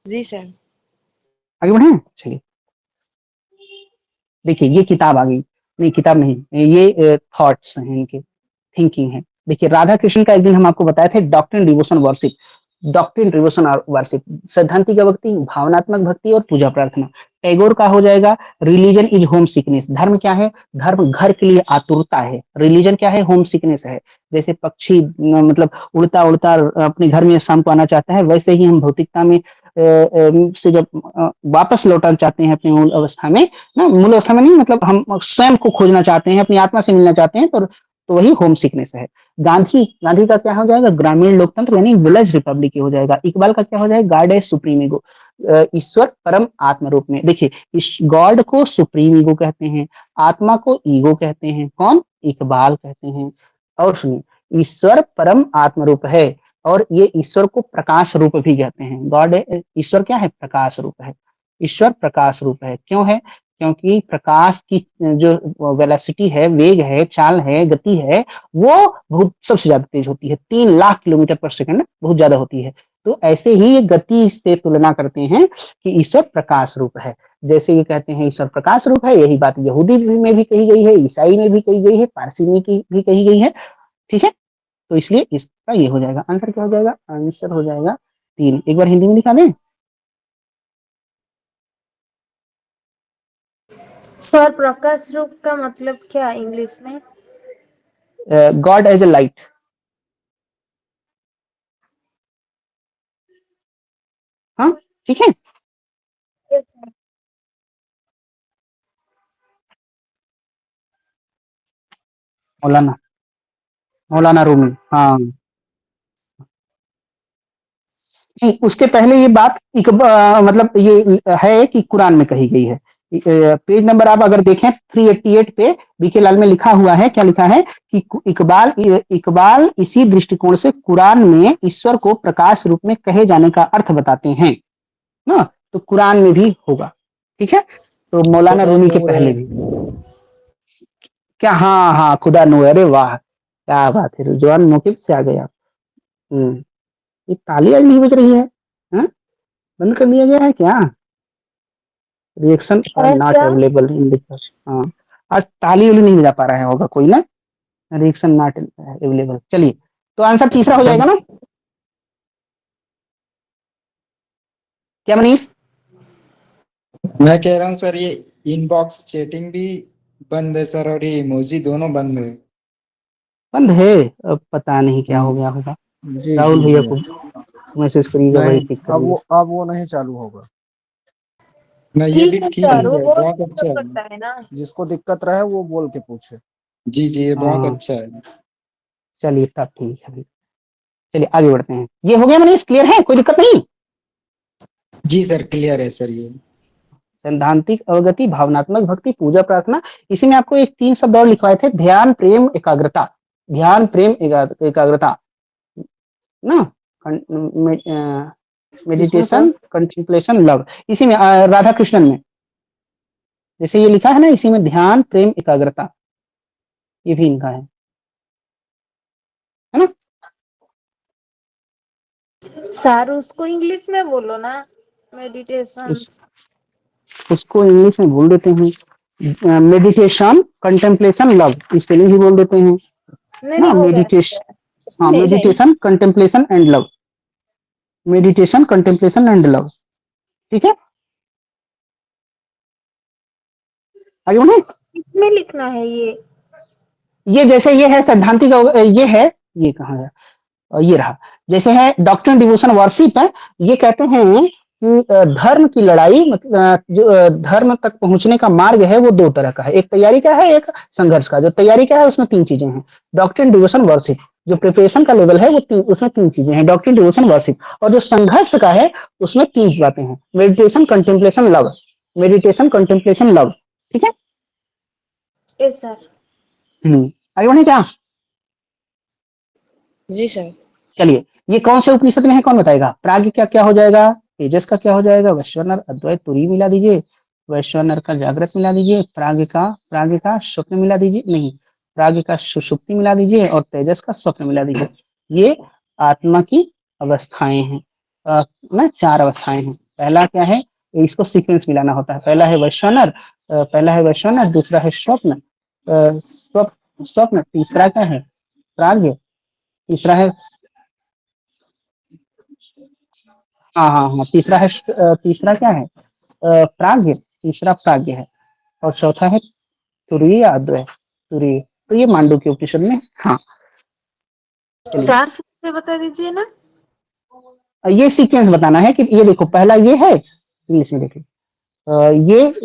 जी सर। आगे बढ़े, चलिए। देखिए ये किताब आ गई, नहीं किताब नहीं, ये थॉट्स हैं इनके, थिंकिंग है। देखिए राधा कृष्ण का एक दिन हम आपको बताए थे doctrine devotion worship, doctrine devotion और वर्शिप, सैद्धांतिक भक्ति, भावनात्मक भक्ति और पूजा प्रार्थना। टैगोर का हो जाएगा रिलीजन इज होम सिकनेस। धर्म क्या है? धर्म घर के लिए आतुरता है। रिलीजन क्या है? होम सिकनेस है। जैसे पक्षी मतलब उड़ता उड़ता अपने घर में शाम को आना चाहता है, वैसे ही हम भौतिकता में से जब वापस लौटना चाहते हैं अपनी मूल अवस्था में, ना मूल अवस्था में नहीं, मतलब हम स्वयं को खोजना चाहते हैं, अपनी आत्मा से मिलना चाहते हैं, तो वही होम सिकनेस है। गांधी का क्या हो जाएगा? ग्रामीण लोकतंत्र यानी विलेज रिपब्लिक हो जाएगा। इकबाल का क्या हो जाएगा? गॉड एज सुप्रीम ईगो, ईश्वर परम आत्म रूप में। देखिए इस गॉड को सुप्रीम ईगो कहते हैं, आत्मा को ईगो कहते हैं, कौन? इकबाल कहते हैं। और सुनिए ईश्वर परम आत्म रूप है, और ये ईश्वर को प्रकाश रूप भी कहते हैं। गॉड, ईश्वर क्या है? प्रकाश रूप है। ईश्वर प्रकाश रूप है, क्यों है? क्योंकि प्रकाश की जो वेलोसिटी है, वेग है, चाल है, गति है, वो बहुत सबसे ज्यादा तेज होती है, 3 लाख किलोमीटर पर सेकंड, बहुत ज्यादा होती है। तो ऐसे ही ये गति से तुलना करते हैं कि ईश्वर प्रकाश रूप है। जैसे ये कहते हैं ईश्वर प्रकाश रूप है, यही बात यहूदी में भी कही गई है, ईसाई में भी कही गई है, पारसी में भी कही गई है। ठीक है, तो इसलिए इसका ये हो जाएगा आंसर। क्या हो जाएगा? आंसर हो जाएगा 3। एक बार हिंदी में दिखा दें। सर प्रकाश रूप का मतलब क्या इंग्लिश में? God as a light. हाँ ठीक है। मौलाना, मौलाना रूमी, हाँ। नहीं, उसके पहले ये बात मतलब ये है कि कुरान में कही गई है। पेज नंबर आप अगर देखें 388 पे बीके लाल में लिखा हुआ है, क्या लिखा है कि इकबाल इसी दृष्टिकोण से कुरान में ईश्वर को प्रकाश रूप में कहे जाने का अर्थ बताते हैं ना। तो कुरान में भी होगा। ठीक है, तो मौलाना रूमी के पहले भी क्या? हाँ हाँ, खुदा नूर। अरे वाह, क्या बात है, रुजवान मौके से आ गए आप। ये ताली आज नहीं बज रही है, हाँ? बंद कर दिया गया है क्या? Reaction are not available in the, हाँ आज ताली वाली नहीं बजा पा रहा है, होगा कोई ना, रिएक्शन नॉट अवेलेबल। चलिए, तो आंसर तीसरा हो जाएगा ना? क्या मनीष? मैं कह रहा हूँ सर ये इनबॉक्स चैटिंग भी बंद है सर, और ये इमोजी दोनों बंद है। बंद है? अब पता नहीं क्या हो गया होगा। जी राहुल जी भैया जी। को मैसेज करिएगा, वही नहीं, चेक करिए। अब वो नहीं चालू होगा। नहीं ये भी ठीक है ठीक सर, है, वो बहुत बहुत अच्छा दिक्कत है। करता है ना। जिसको दिक्कत रहे वो बोल के पूछे। जी जी, ये बहुत हाँ अच्छा है। चलिए, तब ठीक है। चलिए आगे बढ़ते हैं। ये हो गया मनीष? क्लियर है? कोई दिक्कत नहीं? जी सर, क्लियर है सर ये। सैद्धांतिक अवगति, भावनात्मक भक्ति, पूजा प्रार्थना। इसी में आपको एक 3 शब्द और लिखवाए थे, ध्यान, प्रेम, एकाग्रता। ध्यान, प्रेम, एकाग्रता ना, किसमें सर? Meditation, contemplation, love. इसी में राधा कृष्णन में जैसे ये लिखा है ना, इसी में ध्यान, प्रेम, एकाग्रता, ये भी इनका है ना। सर उसको इंग्लिश में बोलो ना, मेडिटेशन। उसको इंग्लिश में बोल देते हैं मेडिटेशन, कंटेम्पलेशन, लव, स्पेलिंग ही बोल देते हैं ना। नहीं हो गया। मेडिटेशन, हाँ meditation, contemplation and love, meditation, contemplation and love. ठीक है, आगे बढ़े। इसमें लिखना है ये जैसे ये है सैद्धांतिक ये है, ये कहाँ गया? ये रहा। जैसे है डॉक्ट्रिन डिवोशन वर्शिप है, ये कहते हैं कि धर्म की लड़ाई, मतलब जो धर्म तक पहुंचने का मार्ग है वो 2 तरह का है, एक तैयारी का है, एक संघर्ष का। जो तैयारी का है उसमें 3 चीजें हैं। डॉक्ट्रिन डिवोशन वर्शिप, जो प्रिपरेशन का लेवल है वो उसमें 3 चीजें हैं, डॉक्ट्रिन डिवोशन वर्शिप। और जो संघर्ष का है उसमें 3 बातें हैं, meditation, contemplation, love. Meditation, contemplation, love. ठीक है। ये सर। आगे बढ़े क्या? जी सर। चलिए, ये कौन से उपनिषद में है, कौन बताएगा? प्राग का क्या हो जाएगा? तेजस का क्या हो जाएगा? वैश्वानर अद्वैत तुरी मिला दीजिए, वैश्वानर का जागृत मिला दीजिए, प्राग का स्वप्न मिला दीजिए, नहीं, प्राग का सुषुप्ति मिला दीजिए और तेजस का स्वप्न मिला दीजिए। ये आत्मा की अवस्थाएं हैं। ना 4 अवस्थाएं हैं। पहला क्या है, इसको सीक्वेंस मिलाना होता है। पहला है वैश्वानर, दूसरा है स्वप्न, स्वप्न, तीसरा क्या है? प्राग्ञ, तीसरा है, हाँ, तीसरा क्या है? प्राग्ञ, तीसरा प्राग्ञ है और चौथा है तुरीय अद्वय, तुरीय। तो ये मांडू के उपनिषद में। हाँ, चलिए, सर फिर से बता दीजिए ना। ये सीक्वेंस बताना है कि ये देखो, पहला ये है, इंग्लिश में देखिए,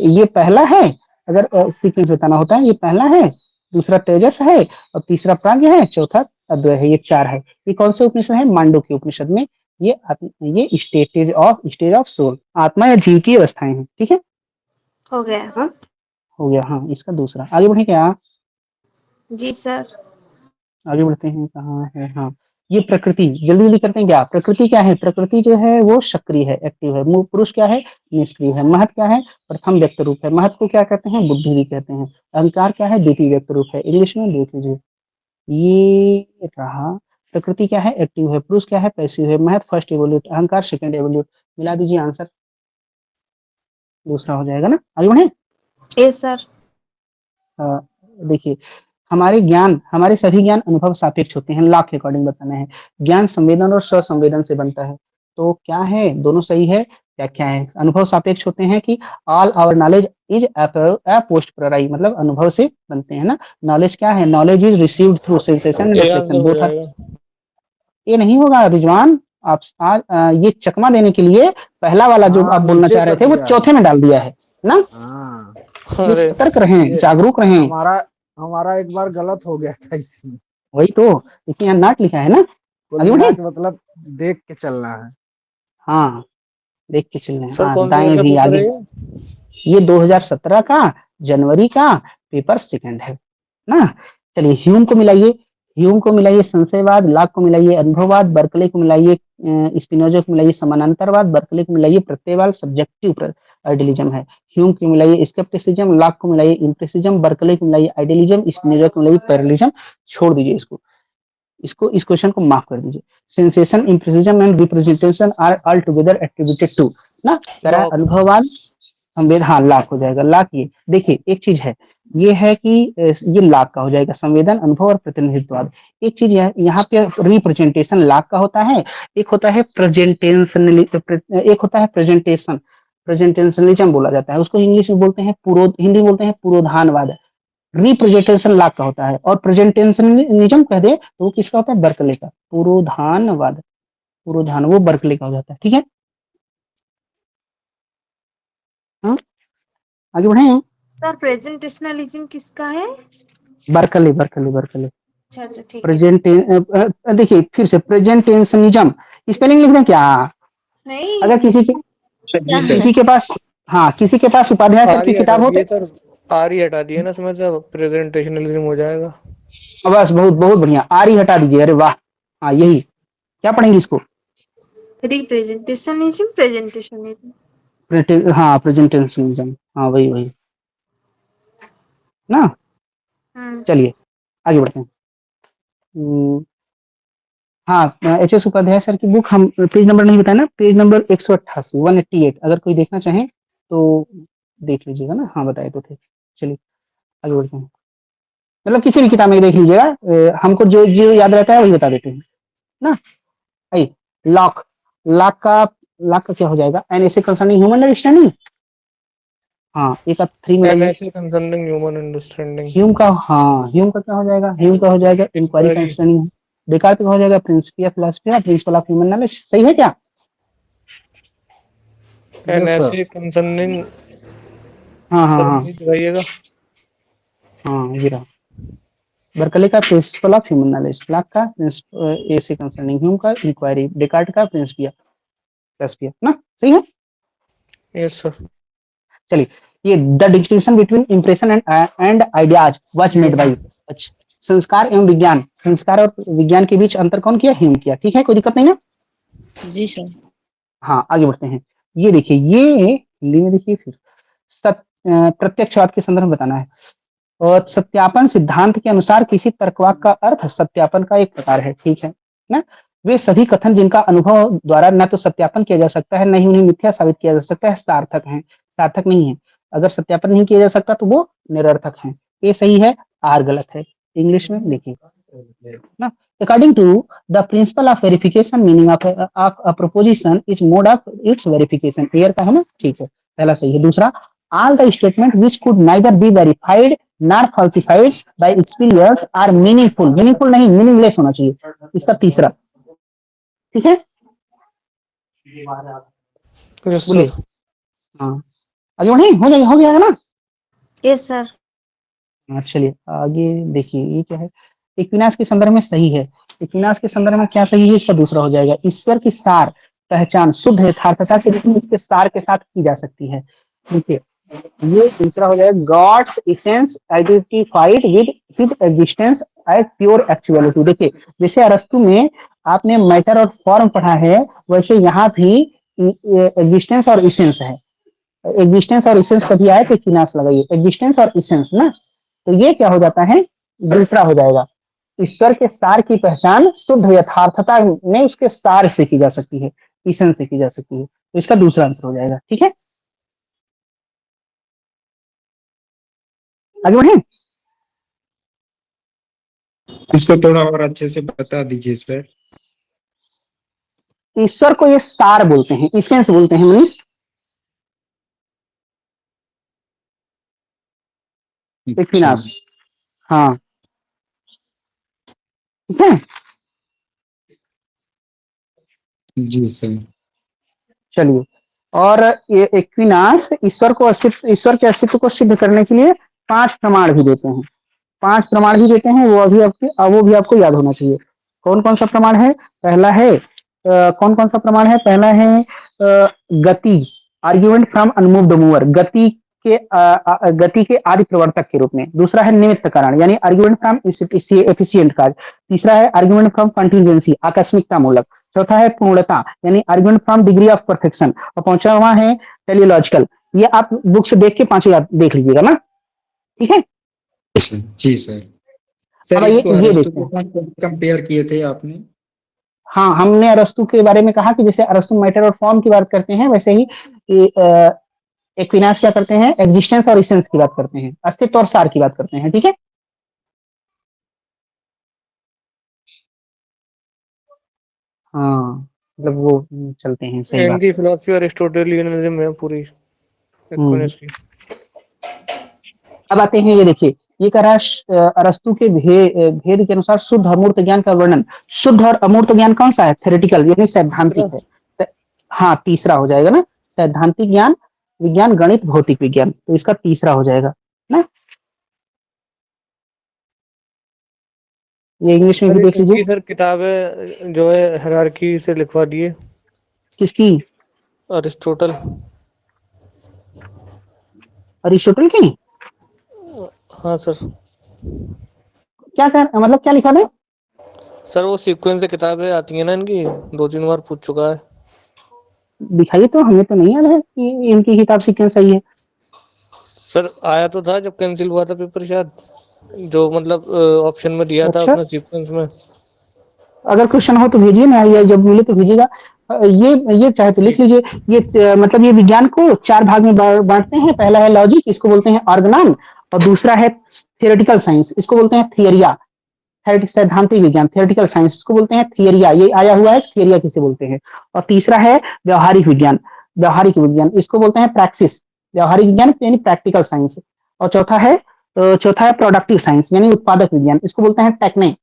ये पहला है। अगर सीक्वेंस बताना होता है, ये पहला है, दूसरा तेजस है और तीसरा प्राग्ञ है, चौथा अद्वय है। ये 4 है। ये कौन से उपनिषद है? मांडू के उपनिषद में। ये स्टेज ऑफ सोल, आत्मा या जीव की अवस्थाएं हैं। ठीक है, हो गया। हाँ, हो गया। हाँ, इसका दूसरा। आगे बढ़े क्या? जी सर। आगे बढ़ते हैं, कहाँ है? हाँ, ये प्रकृति, जल्दी जल्दी करते हैं क्या? प्रकृति क्या है? प्रकृति जो है वो सक्रिय है, एक्टिव है। पुरुष क्या है? निष्क्रिय है। महत क्या है? प्रथम व्यक्त रूप है। महत को क्या कहते हैं? बुद्धि भी कहते हैं। अहंकार क्या है? द्वितीय व्यक्त रूप है। इंग्लिश में देख लीजिए, ये रहा। प्रकृति क्या है? एक्टिव है। पुरुष क्या है? पैसिव है। महत फर्स्ट एवोल्यूट, अहंकार सेकंड एवोल्यूट। मिला दीजिए, आंसर दूसरा हो जाएगा ना। आगे बढ़े। Yes sir. देखिए, हमारे सभी ज्ञान अनुभव सापेक्ष होते हैं। लॉ के अकॉर्डिंग बताना है। ज्ञान संवेदन और स्वसंवेदन से बनता है। तो क्या है? दोनों सही है। व्याख्या है, अनुभव सापेक्ष होते हैं कि all our knowledge is post priori, मतलब अनुभव से बनते हैं ना। नॉलेज क्या है? Knowledge is received through sensation and ये आंसर रिफ्लेक्शन हो बोथ आर। जाएगा। ये नहीं होगा रिजवान, आप आज ये चकमा देने के लिए पहला वाला जो हाँ, आप बोलना नीचे चाह रहे कर थे वो दिया है। चौथे में डाल दिया है ना। हाँ, ये अरे सतर्क रहें, ये जागरूक रहें। हमारा हमारा एक बार गलत हो गया था इसमें। वही तो, देखिए यहाँ नाट लिखा है ना। कुल आगे मिला बढ़े। के मतलब देख के चलना है। हाँ, देख के चलना है। सर हाँ, कौन से ईयर दाएं का भी पेपर आगे। है ये? ये 2017 का जनवरी का पेपर सेकंड है ना। चलिए, ह्यूम को मिलाइए संशयवाद, लाक को मिलाइए अनुभववाद, बर्कले को मिलाइए स्पिनोजा को मिलाइए समानांतरवाद, बर्कले को मिलाइए प्रत्ययवाद, सब्जेक्टिव आइडियलिज्म है। ह्यूम को मिलाइए स्केप्टिसिज्म, लाक को मिलाइए इम्प्रेसिज्म, बर्कले को मिलाइए आइडियलिज्म, स्पिनोजा को मिलाइए पैरलिज्म। छोड़ दीजिए इसको इस क्वेश्चन को माफ कर दीजिए। Sensation, impressionism and representation are all together attributed to ना, करा लॉक। अनुभववाद संवेद। हाँ, लाख हो जाएगा। लाख, ये देखिए एक चीज है, ये है कि ये लाख का हो जाएगा, संवेदन, अनुभव और प्रतिनिधित्ववाद। एक चीज यहाँ पे रिप्रेजेंटेशन लाख का होता है, एक होता है प्रेजेंटेशनलिज्म बोला जाता है उसको। इंग्लिश में बोलते हैं हिंदी में बोलते हैं पुरोधानवाद। रिप्रेजेंटेशन लाख का होता है और प्रेजेंटेशनलिज्म कह दे तो वो किसका होता है? बर्कले का। पुरोधान वो बर्कले का हो जाता है। ठीक है, हाँ, आगे बढ़े। सर प्रेजेंटेशनलिज्म किसका है? बर्कले। अच्छा अच्छा ठीक है। प्रेजेंट, देखिए फिर से, प्रेजेंटेशनिज्म स्पेलिंग लिख दें क्या? अगर नहीं। जी सर। किसी के पास, हाँ, किसी के पास उपाध्याय सर की आरी हटा किताब हो दिए तो सर, आरी हटा दिए ना, उसमें तो प्रेजेंटेशनलिज्म हो जाएगा। बस, बहुत बहुत बढ़िया, आरी हटा दीजिए। अरे वाह, हाँ, यही। क्या पढ़ेंगे इसको? प्रेजेंटेशनलिज्म। हाँ, प्रेजेंटेशनिज्म, हाँ, वही ना। चलिए, आगे बढ़ते हैं। हाँ, एच एस उपाध्याय सर की बुक, हम पेज नंबर नहीं बताया ना, पेज नंबर 188, 188, अगर कोई देखना चाहे तो देख लीजिएगा ना। हाँ, बताए तो थे। चलिए, आगे बढ़ते हैं। मतलब किसी भी किताब में देख लीजिएगा, हमको जो जो याद रहता है वही बता देते हैं ना। आई, लॉक लॉक का लॉक का क्या हो जाएगा? एन ऐसे कंसर्निंग ह्यूमन अंडरस्टैंडिंग। हाँ, एक आप 3 एन मिलाइए। ऐसे कंसर्निंग ह्यूमन अंडरस्टैंडिंग। ह्यूम का क्या हो जाएगा? ह्यूम का हो जाएगा इंक्वायरी Inquiry। कंसर्निंग। डेकार्ट का हो जाएगा principia philosophy, principle of human knowledge. सही है क्या? एन यस सर। ऐसे कंसर्निंग। हाँ, हाँ, सर हाँ, वही दबाइएगा। हाँ, ये रहा। बर्कले का प्रिंसिपल ऑफ ह्यूमन नॉलेज, लाक का ऐसे कंसर्निंग, ह्यूम का इंक्वायरी, डेकार्ट का प्रिंसिपिया फिलोसफी ना। सही है। Yes sir. चलिए, ये the distinction between impression and ideas was made by. अच्छा, संस्कार एवं विज्ञान, संस्कार और विज्ञान के बीच अंतर कौन किया? ह्यूम किया। ठीक है, कोई दिक्कत नहीं ना? जी सर। हाँ, आगे बढ़ते हैं। ये देखिए, ये हिंदी में देखिए फिर प्रत्यक्षवाद के संदर्भ में बताना है। और सत्यापन सिद्धांत के अनुसार किसी तर्कवाद का अर्थ सत्यापन का एक प्रकार है। ठीक है ना? वे सभी कथन जिनका अनुभव द्वारा न तो सत्यापन किया जा सकता है, न ही उन्हें मिथ्या साबित किया जा सकता है, सार्थक हैं। सार्थक नहीं है। अगर सत्यापन नहीं किया जा सकता तो वो निरर्थक है। ए सही है, आर गलत है। इंग्लिश में देखिए ना, according to the principle of verification meaning of a proposition is mode of its verification. Ayer का है ना? ठीक है, पहला सही है। दूसरा, all the statement which could neither be verified not falsified by experience are meaningful. Meaningful नहीं, मीनिंगलेस होना चाहिए। इसका तीसरा। ठीक है, यस बोलिए। सर। हाँ, आगे बढ़े, हो गया है ना? Yes sir. हाँ, चलिए आगे देखिए, ये क्या है? इक्विनाश के संदर्भ में सही है। इक्विनाश के संदर्भ में क्या सही है? इसका दूसरा हो जाएगा। ईश्वर की सार पहचान शुद्ध यथार्थता के रूप में इसके सार के साथ की जा सकती है। देखिए, ये दूसरा हो जाएगा। God's essence identified with his existence as pure actuality. देखिए, जैसे अरस्तु में आपने मैटर और फॉर्म पढ़ा है, वैसे यहाँ भी एग्जिस्टेंस और इसेंस है। एग्जिस्टेंस और इसेंस कभी आए तो इक्विनाश लगाइए। एग्जिस्टेंस और इसेंस ना, तो ये क्या हो जाता है? दूसरा हो जाएगा। ईश्वर के सार की पहचान शुद्ध यथार्थता में उसके सार से की जा सकती है, इसेंस से की जा सकती है। तो इसका दूसरा आंसर हो जाएगा। ठीक है, आगे बढ़े। इसको थोड़ा और अच्छे से बता दीजिए सर। ईश्वर को ये सार बोलते हैं, इसेंस बोलते हैं मनीष। इक्विनाश, हाँ, ठीक है। जी सर। चलिए, और ये इक्विनाश ईश्वर के अस्तित्व को सिद्ध करने के लिए 5 प्रमाण भी देते हैं। 5 प्रमाण भी देते हैं, वो भी आपको याद होना चाहिए। कौन कौन सा प्रमाण है? पहला है कौन कौन सा प्रमाण है? पहला है गति, आर्ग्यूमेंट फ्रॉम अनमूव्ड मूवर, गति के आदि प्रवर्तक के रूप में। दूसरा है निमित्त कारण, यानी आर्ग्यूमेंट फ्रॉम एफिशिएंट कार्य। तीसरा है आर्ग्यूमेंट फ्रॉम कंटीजेंसी, आकस्मिकता मूलक। चौथा है पूर्णता, यानी argument from degree of perfection. और पांचवा है टेलीलॉजिकल। ये आप बुक से देख के 5 याद देख लीजिएगा ना। ठीक है, जी सर। सर अब इसको ये अरस्तु देखते हैं। के साथ कंपेयर किए थे आपने? हाँ, हमने अरस्तु के बारे में कहा कि जैसे अरस्तु मैटर और फॉर्म की बात करते हैं, वैसे ही एक्विनाश क्या करते हैं? एग्जिस्टेंस और इसेंस की बात करते हैं, अस्तित्व और सार की बात करते हैं। ठीक है, हाँ, मतलब वो चलते हैं, सही बात। इनकी फिलॉसफी अरिस्टोटेलियनिज्म है पूरी एक्विनाश की। अब आते हैं, ये देखिए, ये कह रहा है अरस्तु के भेद के अनुसार शुद्ध अमूर्त ज्ञान का वर्णन। शुद्ध और अमूर्त ज्ञान कौन सा है? थ्योरेटिकल, यानी सैद्धांतिक है। हाँ, तीसरा हो जाएगा ना, सैद्धांतिक ज्ञान, विज्ञान, गणित, भौतिक विज्ञान। तो इसका तीसरा हो जाएगा ना। ये इंग्लिश में सर भी देख लीजिए। सर किताबें जो है हायरार्की से लिखवा दिए। किसकी? अरिस्टोटल। अरिस्टोटल की? हाँ सर। क्या मतलब क्या लिखा था? सर वो सीक्वेंस से किताबें आती हैं ना इनकी, 2-3 बार पूछ चुका है। दिखाइए तो, हमें तो नहीं याद है कि इनकी किताब सीक्वेंस सही है। सर आया तो था जब कैंसिल हुआ था पेपर, शायद जो मतलब ऑप्शन में दिया था अच्छा, अपना सीक्वेंस में। अगर क्वेश्चन हो तो भेजिए ना, या जब मिले तो भेजिएगा। ये चाहे तो लिख लीजिए। ये मतलब ये विज्ञान को 4 भाग में बांटते हैं। पहला है लॉजिक, इसको बोलते हैं ऑर्गनॉन। और दूसरा है थियोरेटिकल साइंस, इसको बोलते हैं थियरिया। सैद्धांतिक विज्ञान, थियोरेटिकल साइंस, इसको बोलते हैं थियरिया। ये आया हुआ है, थियरिया किसे बोलते हैं। और तीसरा है व्यवहारिक विज्ञान, व्यवहारिक विज्ञान, इसको बोलते हैं प्रैक्टिस, व्यवहारिक विज्ञान यानी प्रैक्टिकल साइंस। और चौथा है प्रोडक्टिव साइंस, यानी उत्पादक विज्ञान, इसको बोलते हैं टेक्ने।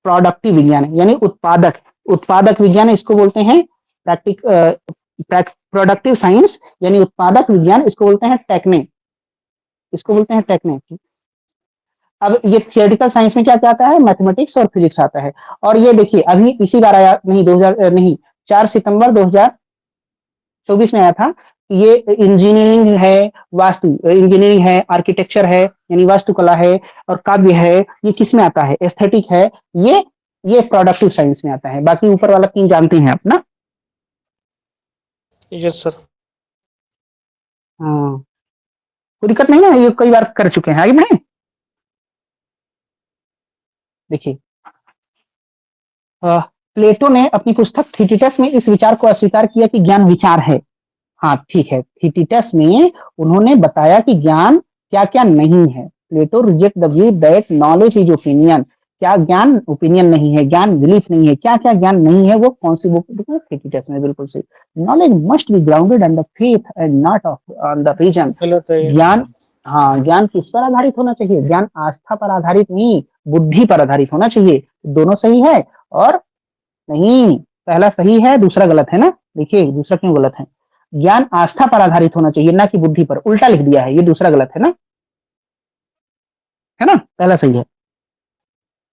प्रोडक्टिव विज्ञान यानी उत्पादक विज्ञान, इसको बोलते हैं प्रोडक्टिव साइंस, यानी उत्पादक विज्ञान, इसको बोलते हैं टेक्ने, इसको बोलते हैं टेक्ने। अब ये थियोरेटिकल साइंस में क्या क्या आता है? मैथमेटिक्स और फिजिक्स आता है। और ये देखिए, अभी इसी बार आया नहीं, 2000 नहीं, 4 सितंबर 2000 24 में आया था कि ये इंजीनियरिंग है, वास्तु इंजीनियरिंग है, आर्किटेक्चर है यानी वास्तुकला है, और काव्य है, ये किस में आता है, एस्थेटिक है, ये प्रोडक्टिव साइंस में आता है। बाकी ऊपर वाला 3 जानते हैं अपना। Yes sir. हाँ, कोई दिक्कत नहीं है, ये कई बार कर चुके हैं। आगे बढ़े, देखिए प्लेटो ने अपनी पुस्तक थीसिस में इस विचार को अस्वीकार किया कि ज्ञान विचार है। हाँ ठीक है, थीसिस में उन्होंने बताया कि ज्ञान क्या क्या नहीं है। Plato reject the view that knowledge is opinion. क्या ज्ञान ओपिनियन नहीं है, ज्ञान बिलीफ नहीं है। क्या क्या ज्ञान नहीं है, वो कौन सी बुक, थीसिस में बिल्कुल सही। Knowledge must be grounded on the faith and not on the reason. गलत है ये। ज्ञान, हाँ ज्ञान किस पर आधारित होना चाहिए, ज्ञान आस्था पर आधारित नहीं, बुद्धि पर आधारित होना चाहिए। दोनों सही है और नहीं, पहला सही है दूसरा गलत है ना। देखिए दूसरा क्यों गलत है, ज्ञान आस्था पर आधारित होना चाहिए ना कि बुद्धि पर, उल्टा लिख दिया है, ये दूसरा गलत है ना, है ना, पहला सही है।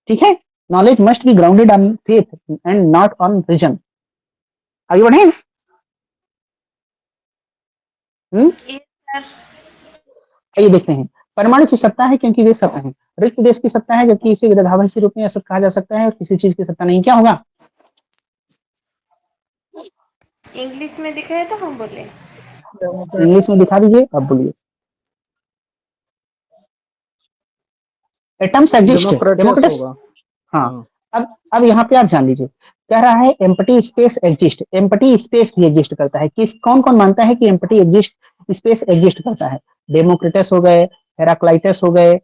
ठीक है, knowledge must be grounded on faith and not on reason. आगे बढ़े। Yes, sir. आइए देखते हैं। परमाणु की सत्ता है क्योंकि वे सत्य हैं। रिक्त देश की सत्ता है जबकि इसे विरोधाभासी रूप में असत कहा जा सकता है, और किसी चीज की सत्ता नहीं। क्या होगा, इंग्लिश में दिखाया तो हम बोले इंग्लिश में दिखा दीजिए, अब बोलिए। Atoms exist, Democritus Democritus. होगा। हाँ, अब यहाँ पे आप जान लीजिए, कह रहा है empty space exist. Empty space भी एग्जिस्ट करता है। किस कौन कौन मानता है कि एम्प्टी एग्जिस्ट स्पेस एग्जिस्ट करता है? डेमोक्रेटस हो गए, हेराक्लाइटस हो गए,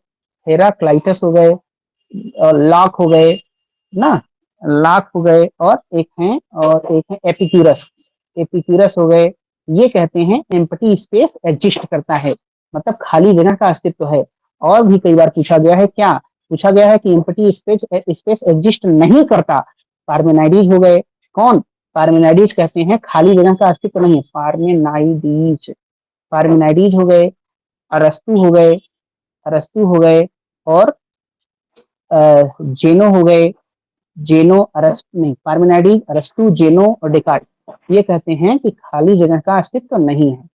हेराक्लाइटस हो गए, और लॉक हो गए ना, लॉक हो गए, और एक है एपिक्यूरस। एपिक्यूरस हो गए। ये कहते हैं एम्प्टी स्पेस एग्जिस्ट करता है, मतलब खाली जगह का अस्तित्व है। और भी कई बार पूछा गया है, क्या पूछा गया है कि एम्प्टी स्पेस एग्जिस्ट नहीं करता। पार्मेनाइडीज हो गए। कौन? पार्मेनाइडीज कहते हैं खाली जगह का अस्तित्व नहीं है। पार्मेनाइडीज, पार्मेनाइडीज हो गए, अरस्तु हो गए, अरस्तु हो गए, और जेनो हो गए। जेनो, अरस्तु नहीं, पार्मेनाइडीज, अरस्तु, जेनो और डेकार्ट, ये कहते हैं कि खाली जगह का अस्तित्व नहीं है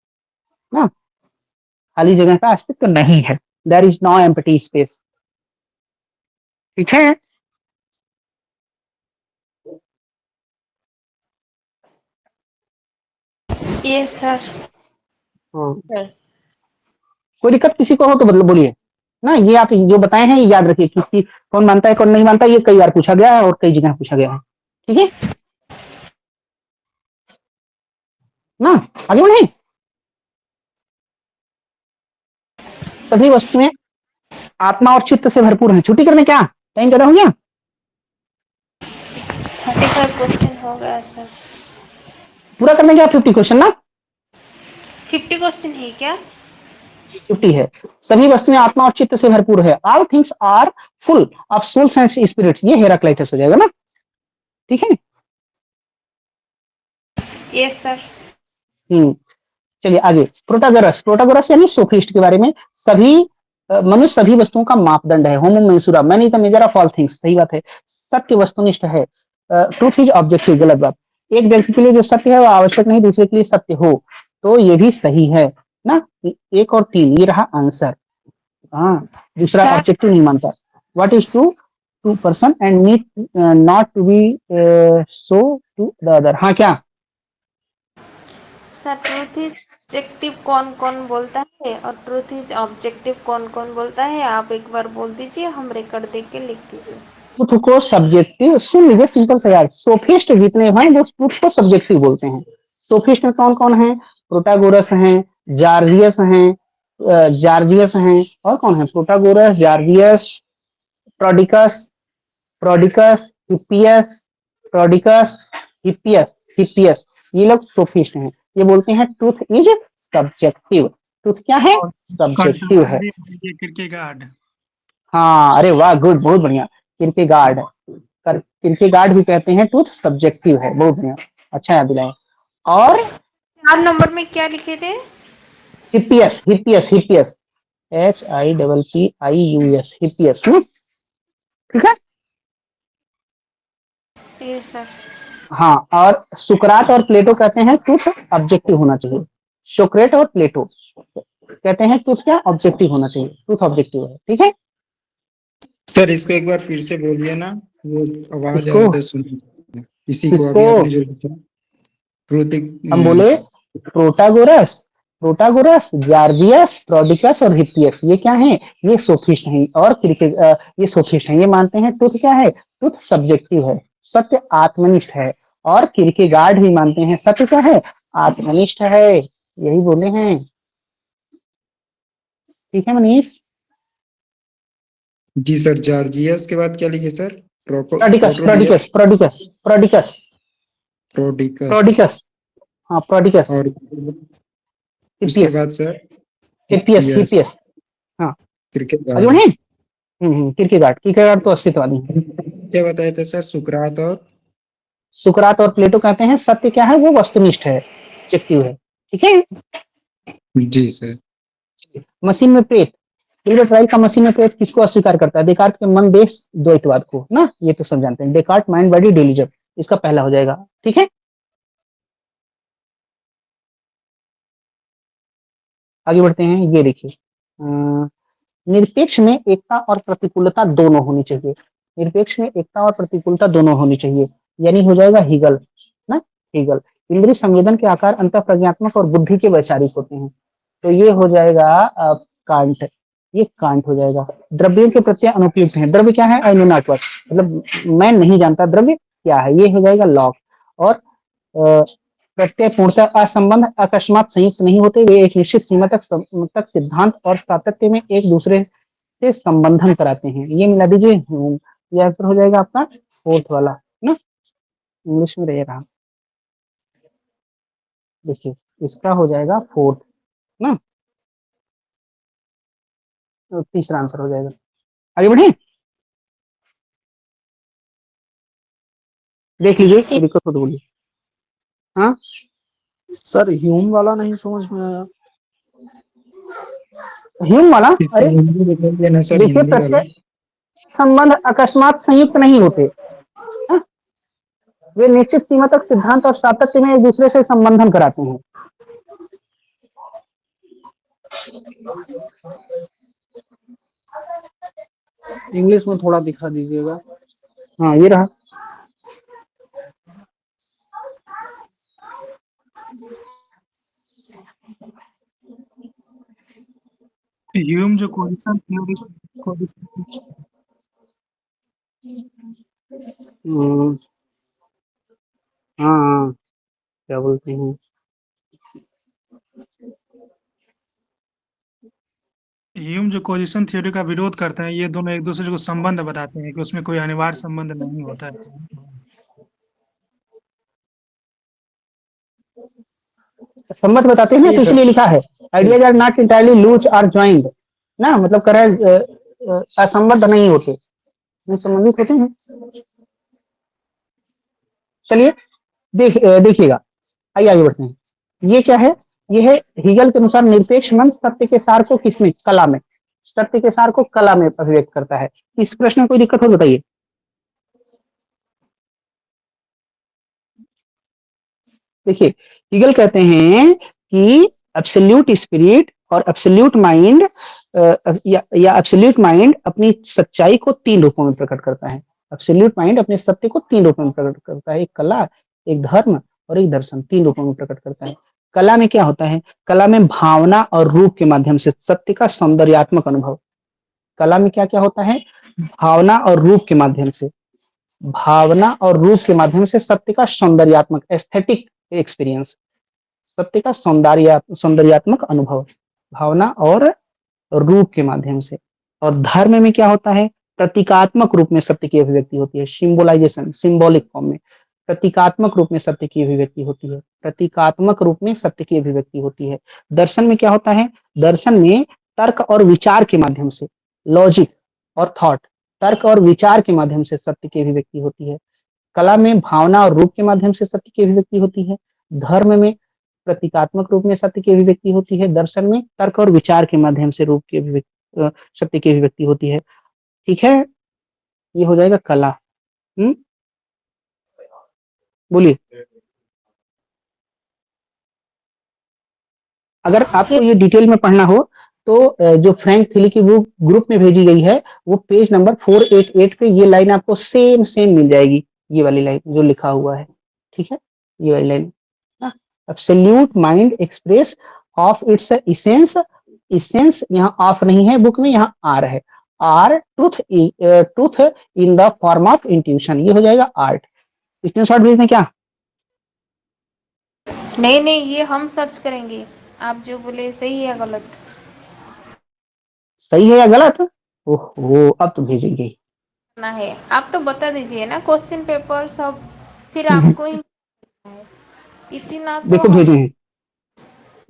ना, खाली जगह का अस्तित्व नहीं है। There is no empty space. ठीक है, यस सर। हाँ। कोई दिक्कत किसी को हो तो मतलब बोलिए ना। ये आप जो बताए हैं ये याद रखिए, क्योंकि कौन मानता है कौन नहीं मानता ये कई बार पूछा गया है और कई जगह पूछा गया है। ठीक है ना, आगे बढ़े। सभी वस्तुएं आत्मा और चित्त से भरपूर हैं। छुट्टी करने क्या टाइम ज्यादा हो गया? 35 क्वेश्चन हो गया सर। पूरा करने क्या 50 क्वेश्चन ना? 50 क्वेश्चन है क्या? 50 है। सभी वस्तुएं आत्मा और चित्त से भरपूर है। All things are full of souls and spirits. ये हेराक्लाइटस हो जाएगा ना। ठीक है, यस सर। चलिए आगे। प्रोटागोरस, प्रोटागोरस यानी सोफिस्ट के बारे में। सभी मनुष्य सभी वस्तुओं का मापदंड है। Homo mensura, man is the measure of all things. सही बात है, सत्य वस्तुनिष्ठ है। ट्रूथ इज ऑब्जेक्टिव, गलत बात। एक व्यक्ति के लिए जो सत्य है वो आवश्यक नहीं दूसरे के लिए सत्य हो, तो ये भी सही है ना। 1 और 3 ये रहा आंसर। हाँ, दूसरा ऑब्जेक्टिव नहीं मानता। What is true? To person and need not to be so to the other. हाँ क्या सर, ट्रूथ इज ऑब्जेक्टिव कौन कौन बोलता है और ट्रूथ इज ऑब्जेक्टिव कौन कौन बोलता है? आप एक बार बोल दीजिए, हम रिकॉर्ड देख के लिख दीजिए। ट्रूथ को सब्जेक्टिव, सुन लीजिए सिंपल से यार। सोफिस्ट जितने हैं वो ट्रूथ को सब्जेक्टिव बोलते हैं। सोफिस्ट में कौन कौन है? प्रोटागोरस हैं, जार्जियस हैं, जार्जियस हैं, और कौन है? प्रोटागोरस, जार्जियस, प्रोडिकस, प्रोडिकस, हिप्पियस, प्रोडिकस, हिप्पियस, हिप्पियस, ये लोग सोफिस्ट हैं। ये बोलते हैं ट्रूथ इज सब्जेक्टिव। ट्रूथ क्या है? सब्जेक्टिव है। किरकेगार्ड। हाँ, अरे वाह, गुड, बहुत बढ़िया। किरकेगार्ड, किरकेगार्ड भी कहते हैं ट्रूथ सब्जेक्टिव है। बहुत बढ़िया, अच्छा याद दिलाया। और 4 नंबर में क्या लिखे थे? हिप्पियस, हिप्पियस, हिप्पियस, HIPPIUS, हिप्पियस। ठीक है, यस सर। हाँ, और सुकरात और प्लेटो कहते हैं ट्रुथ ऑब्जेक्टिव होना चाहिए। सोक्रेट और प्लेटो कहते हैं ट्रुथ क्या ऑब्जेक्टिव होना चाहिए, ट्रुथ ऑब्जेक्टिव है, ठीक है। सर इसको एक बार फिर से बोलिए ना, वो आवाज आ इसको रहा था सुन, इसी को इसको अभी आपने जो बताया हम बोले प्रोटागोरस, जार्जियस, प्रोडिकस और हिप्पियस, ये क्या है, ये सोफिस्ट हैं और ये सोफिस्ट हैं। ये मानते हैं ट्रुथ क्या है, ट्रुथ सब्जेक्टिव है, सत्य आत्मनिष्ठ है। और किरकेगार्ड भी मानते हैं सत्य क्या है, आत्मनिष्ठ है। यही बोले हैं, ठीक है मनीष। जी सर, जॉर्जियस के बाद क्या लिखे सर? प्रोडिकस प्रोटोडियस, प्रोडिकस प्रोडिकस प्रोडिकस प्रोडिकस, प्रोडिकस, हाँ प्रोडिकस। और उसके हिप्पियस, बाद सर हिप्पियस हिप्पियस, हिप्पियस, हाँ आगे किरकेगार्ड। बढ़े। किरकेगार्ड तो अस्तित्ववादी हैं। क्या बताए थे सर? सुकरात और सुकरात और प्लेटो कहते हैं सत्य क्या है, वो वस्तुनिष्ठ है, ऑब्जेक्टिव है, ठीक है। जी सर। मशीन में प्रेत, हिल्बर्ट ट्रायल का मशीन में प्रेत किसको अस्वीकार करता है, डेकार्ट के मन देश द्वैतवाद को ना, ये तो सब जानते हैं, डेकार्ट माइंड बॉडी डेलिजम, इसका पहला हो जाएगा, ठीक है। आगे बढ़ते हैं, ये देखिए निरपेक्ष में एकता और प्रतिकूलता दोनों होनी चाहिए, निरपेक्ष में एकता और प्रतिकूलता दोनों होनी चाहिए, यानी हो जाएगा हीगल ना, हीगल। इंद्रिय संवेदन के आकार अंत प्रज्ञात्मक और बुद्धि के वैचारिक होते हैं, तो ये हो जाएगा कांट, ये कांट हो जाएगा। द्रव्यों के प्रत्यय अनुपयुक्त हैं, द्रव्य क्या है, आई नो नॉट व्हाट, मतलब मैं नहीं जानता द्रव्य क्या है, ये हो जाएगा लॉक। और प्रत्यय पूर्णतः असंबंध अकस्मात संयुक्त नहीं होते, वे एक निश्चित सीमा तक सिद्धांत और सातत्य में एक दूसरे से संबंधन कराते हैं, ये मिला दीजिए। ये आंसर हो जाएगा आपका फोर्थ वाला ना, इंग्लिश में रह रहा, देखिए इसका हो जाएगा फोर्थ ना, तो तीसरा आंसर हो जाएगा। आगे बढ़े, देख लीजिए कोई दिक्कत हो तो बोलिए। हाँ सर ह्यूम वाला नहीं समझ में आया। ह्यूम वाला, अरे हिंदी बताइए ना सर, देखिए हिंदी वाला। प्रत्यय संबंध अकस्मात संयुक्त नहीं होते, हाँ? वे निश्चित सीमा तक सिद्धांत और सातत्य में एक दूसरे से संबंधन कराते हैं। इंग्लिश में थोड़ा दिखा दीजिएगा। हाँ ये रहा, ह्यूम जो कोलिशन थ्योरी, हम्म, हाँ हाँ, क्या बोलते हैं, ह्यूम जो कोलिशन थ्योरी का विरोध करते हैं, ये दोनों एक दूसरे को संबंध बताते हैं कि उसमें कोई अनिवार्य संबंध नहीं होता है। संबंध बताते हैं ना, तो इसलिए लिखा है ideas are not entirely loose or joint ना, मतलब कर असंबद्ध नहीं होते, संबंधित होते हैं। चलिए देखिएगा, आइए आगे बढ़ते हैं। ये क्या है, ये है हीगल के अनुसार निरपेक्ष मन सत्य के सार को किसमें, कला में, सत्य के सार को कला में अभिव्यक्त करता है। इस प्रश्न में कोई दिक्कत हो बताइए। देखिए हीगल कहते हैं कि एब्सोल्यूट स्पिरिट और एब्सोल्यूट माइंड या एब्सोल्यूट माइंड अपनी सच्चाई को तीन रूपों में प्रकट करता है, एब्सोल्यूट माइंड अपने सत्य को तीन रूपों में प्रकट करता है, एक कला, एक धर्म और एक दर्शन, तीन रूपों में प्रकट करता है। कला में क्या होता है, कला में भावना और रूप के माध्यम से सत्य का सौंदर्यात्मक अनुभव, कला में क्या क्या होता है, भावना और रूप के माध्यम से, भावना और रूप के माध्यम से सत्य का सौंदर्यात्मक एस्थेटिक एक्सपीरियंस, सत्य का सौंदर्यात्मक अनुभव, भावना और रूप के माध्यम से। और धर्म में क्या होता है, प्रतीकात्मक रूप में सत्य की अभिव्यक्ति होती है, सिंबोलाइजेशन, सिंबॉलिक फॉर्म में प्रतीकात्मक रूप में सत्य की अभिव्यक्ति होती है, प्रतीकात्मक रूप में सत्य की अभिव्यक्ति होती है। दर्शन में क्या होता है, दर्शन में तर्क और विचार के माध्यम से, लॉजिक और थॉट, तर्क और विचार के माध्यम से सत्य की अभिव्यक्ति होती है। कला में भावना और रूप के माध्यम से सत्य की अभिव्यक्ति होती है, धर्म में प्रतीकात्मक रूप में सत्य की अभिव्यक्ति होती है, दर्शन में तर्क और विचार के माध्यम से रूप की अभिव्यक्ति, सत्य की अभिव्यक्ति होती है, ठीक है। ये हो जाएगा कला। बोलिए। अगर आपको ये डिटेल में पढ़ना हो तो जो फ्रैंक थिली की बुक ग्रुप में भेजी गई है, वो पेज नंबर 488 पे ये लाइन आपको सेम सेम मिल जाएगी, ये वाली लाइन जो लिखा हुआ है, ठीक है, ये वाली line. Absolute mind express of its essence, essence यहाँ ऑफ नहीं है बुक में, यहाँ आर है, are truth, truth in the form of intuition, ये हो जाएगा आर्ट। स्क्रीनशॉट भेजने क्या? नहीं नहीं, ये हम सर्च करेंगे, आप जो बोले सही है या गलत। सही है या गलत? ओहो, अब तो भेजेंगे। ना है, आप तो बता दीजिए ना क्वेश्चन पेपर सब, फिर आपको ही इतना तो देखो हम। भेजे हैं,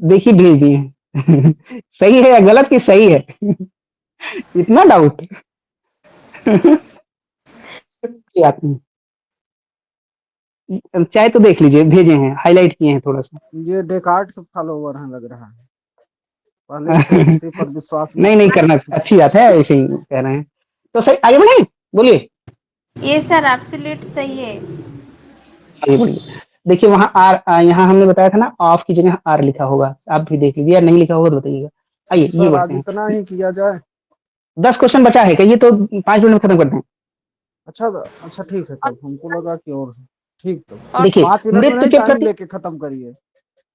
देखिए भेज दिए हैं। सही है या गलत कि सही है? इतना डाउट? कोई बात नहीं, चाहे तो देख लीजिए, भेजे हैं, हाईलाइट किए हैं थोड़ा सा। ये डेकार्ट के फॉलोवर हैं लग रहा है, पहले से किसी पर विश्वास नहीं नहीं करना, अच्छी बात है, ऐसे ही कह रहे हैं तो सही। आगे बढ़े, बोलिए। ये सर एब्सोल्यूट सही है। आगे बढ़िए। देखिए वहां आर, यहाँ हमने बताया था ना, ऑफ की जगह आर लिखा होगा, आप भी देख लीजिए, या नहीं लिखा होगा तो बताइएगा। आइए ये सर आज बढ़ते हैं। इतना ही किया जाए। 10 क्वेश्चन बचा है, कहिए तो 5 मिनट में खत्म करते हैं। अच्छा ठीक है, तब हमको लगा कि और ठीक, तो देखिए 5 मिनट में मृत्यु नहीं, के टाइम प्रति, लेके खत्म करिए।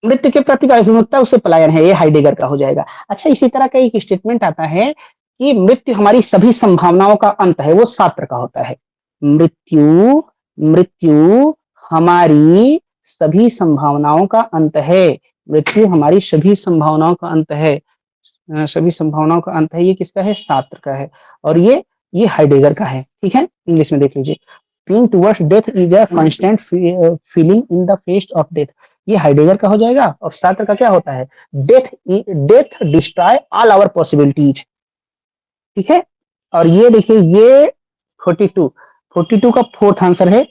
मृत्यु के प्रति अभिमुखता उससे पलायन है, ये हाइडेगर का हो जाएगा। अच्छा, इसी तरह का एक स्टेटमेंट आता है कि मृत्यु हमारी सभी संभावनाओं का अंत है, वो सात्र का होता है। मृत्यु, मृत्यु हमारी सभी संभावनाओं का अंत है, मृत्यु हमारी सभी संभावनाओं का अंत है, सभी संभावनाओं का अंत है, ये किसका है? सात्र का है। और ये हाइडेगर का है, ठीक है, इंग्लिश में देख लीजिए। Feeling towards death is a constant feeling in the face of death, ये हाइडेगर का हो जाएगा। और सात्र का क्या होता है? Death, death destroy all our possibilities, ठीक है। और ये देखिए, ये 42, 42 का फोर्थ आंसर है।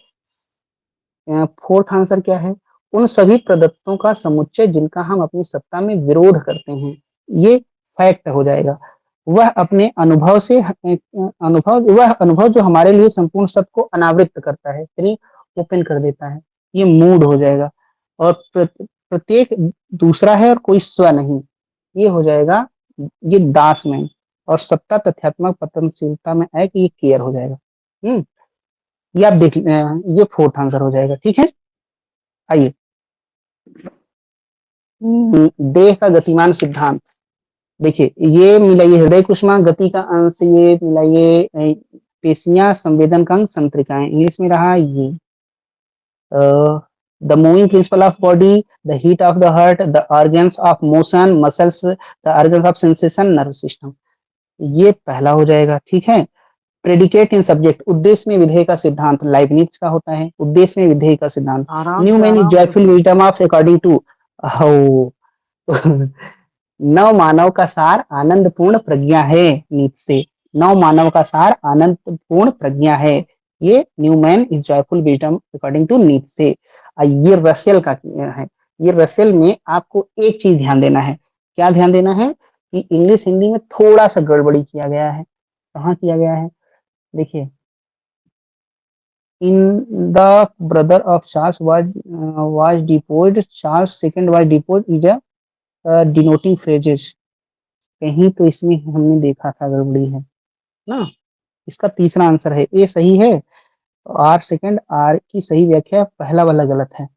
फोर्थ आंसर क्या है? उन सभी प्रदत्तों का समुच्चय जिनका हम अपनी सत्ता में विरोध करते हैं, ये फैक्ट हो जाएगा। वह अपने अनुभव से, वह अनुभव जो हमारे लिए संपूर्ण सत्य को अनावृत करता है, यानी ओपन कर देता है, ये मूड हो जाएगा। और प्रत्येक दूसरा है और कोई स्व नहीं, ये हो जाएगा, ये दास में। और सत्ता तथ्यात्मक पतनशीलता में है कि ये केयर हो जाएगा। ये आप देख, ये फोर्थ आंसर हो जाएगा, ठीक है। आइए, देह का गतिमान सिद्धांत, देखिए ये मिलाइए हृदय कुष्मा, गति का अंश, ये मिलाइए पेशियां, संवेदन का अंग, तंत्रिकाएं, इंग्लिश में रहा ये। The moving principle of body, the heat of the heart, the organs of motion, muscles, the organs of sensation, nerve system, ये पहला हो जाएगा, ठीक है। प्रेडिकेट इन सब्जेक्ट, उद्देश्य में विधेय का सिद्धांत लाइबनिज का होता है, उद्देश्य में विधेय का सिद्धांत। New man is joyful wisdom of according to, नव मानव का सार आनंदपूर्ण प्रज्ञा है, नीत्शे, नव मानव का सार आनंदपूर्ण प्रज्ञा है, ये new man is joyful wisdom according to Nietzsche. ये रसेल का है। ये रसेल में आपको एक चीज ध्यान देना है, क्या ध्यान देना है? कि इंग्लिश हिंदी में थोड़ा सा गड़बड़ी किया गया है। कहाँ किया गया है? देखिए, in the brother of Charles was deposed, Charles second was deposed is a denoting phrases, कहीं तो इसमें हमने देखा था गड़बड़ी है ना। इसका तीसरा आंसर है, ए सही है, आर सेकंड, आर की सही व्याख्या, पहला वाला गलत है।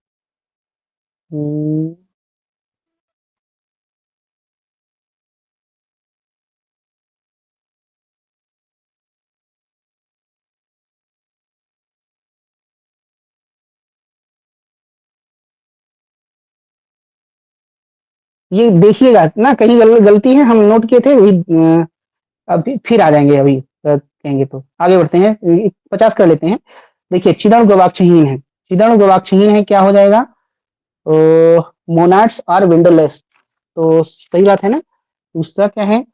ये देखिएगा ना, कहीं गलती है, हम नोट किए थे वही, अभी फिर आ जाएंगे, अभी कहेंगे तो। आगे बढ़ते हैं, 50 कर लेते हैं। देखिए, चिदाणु गवाक्षहीन है, चिदाणु गवाक्षहीन है, क्या हो जाएगा? मोनाड्स आर विंडोलेस, तो सही बात है ना। दूसरा क्या है?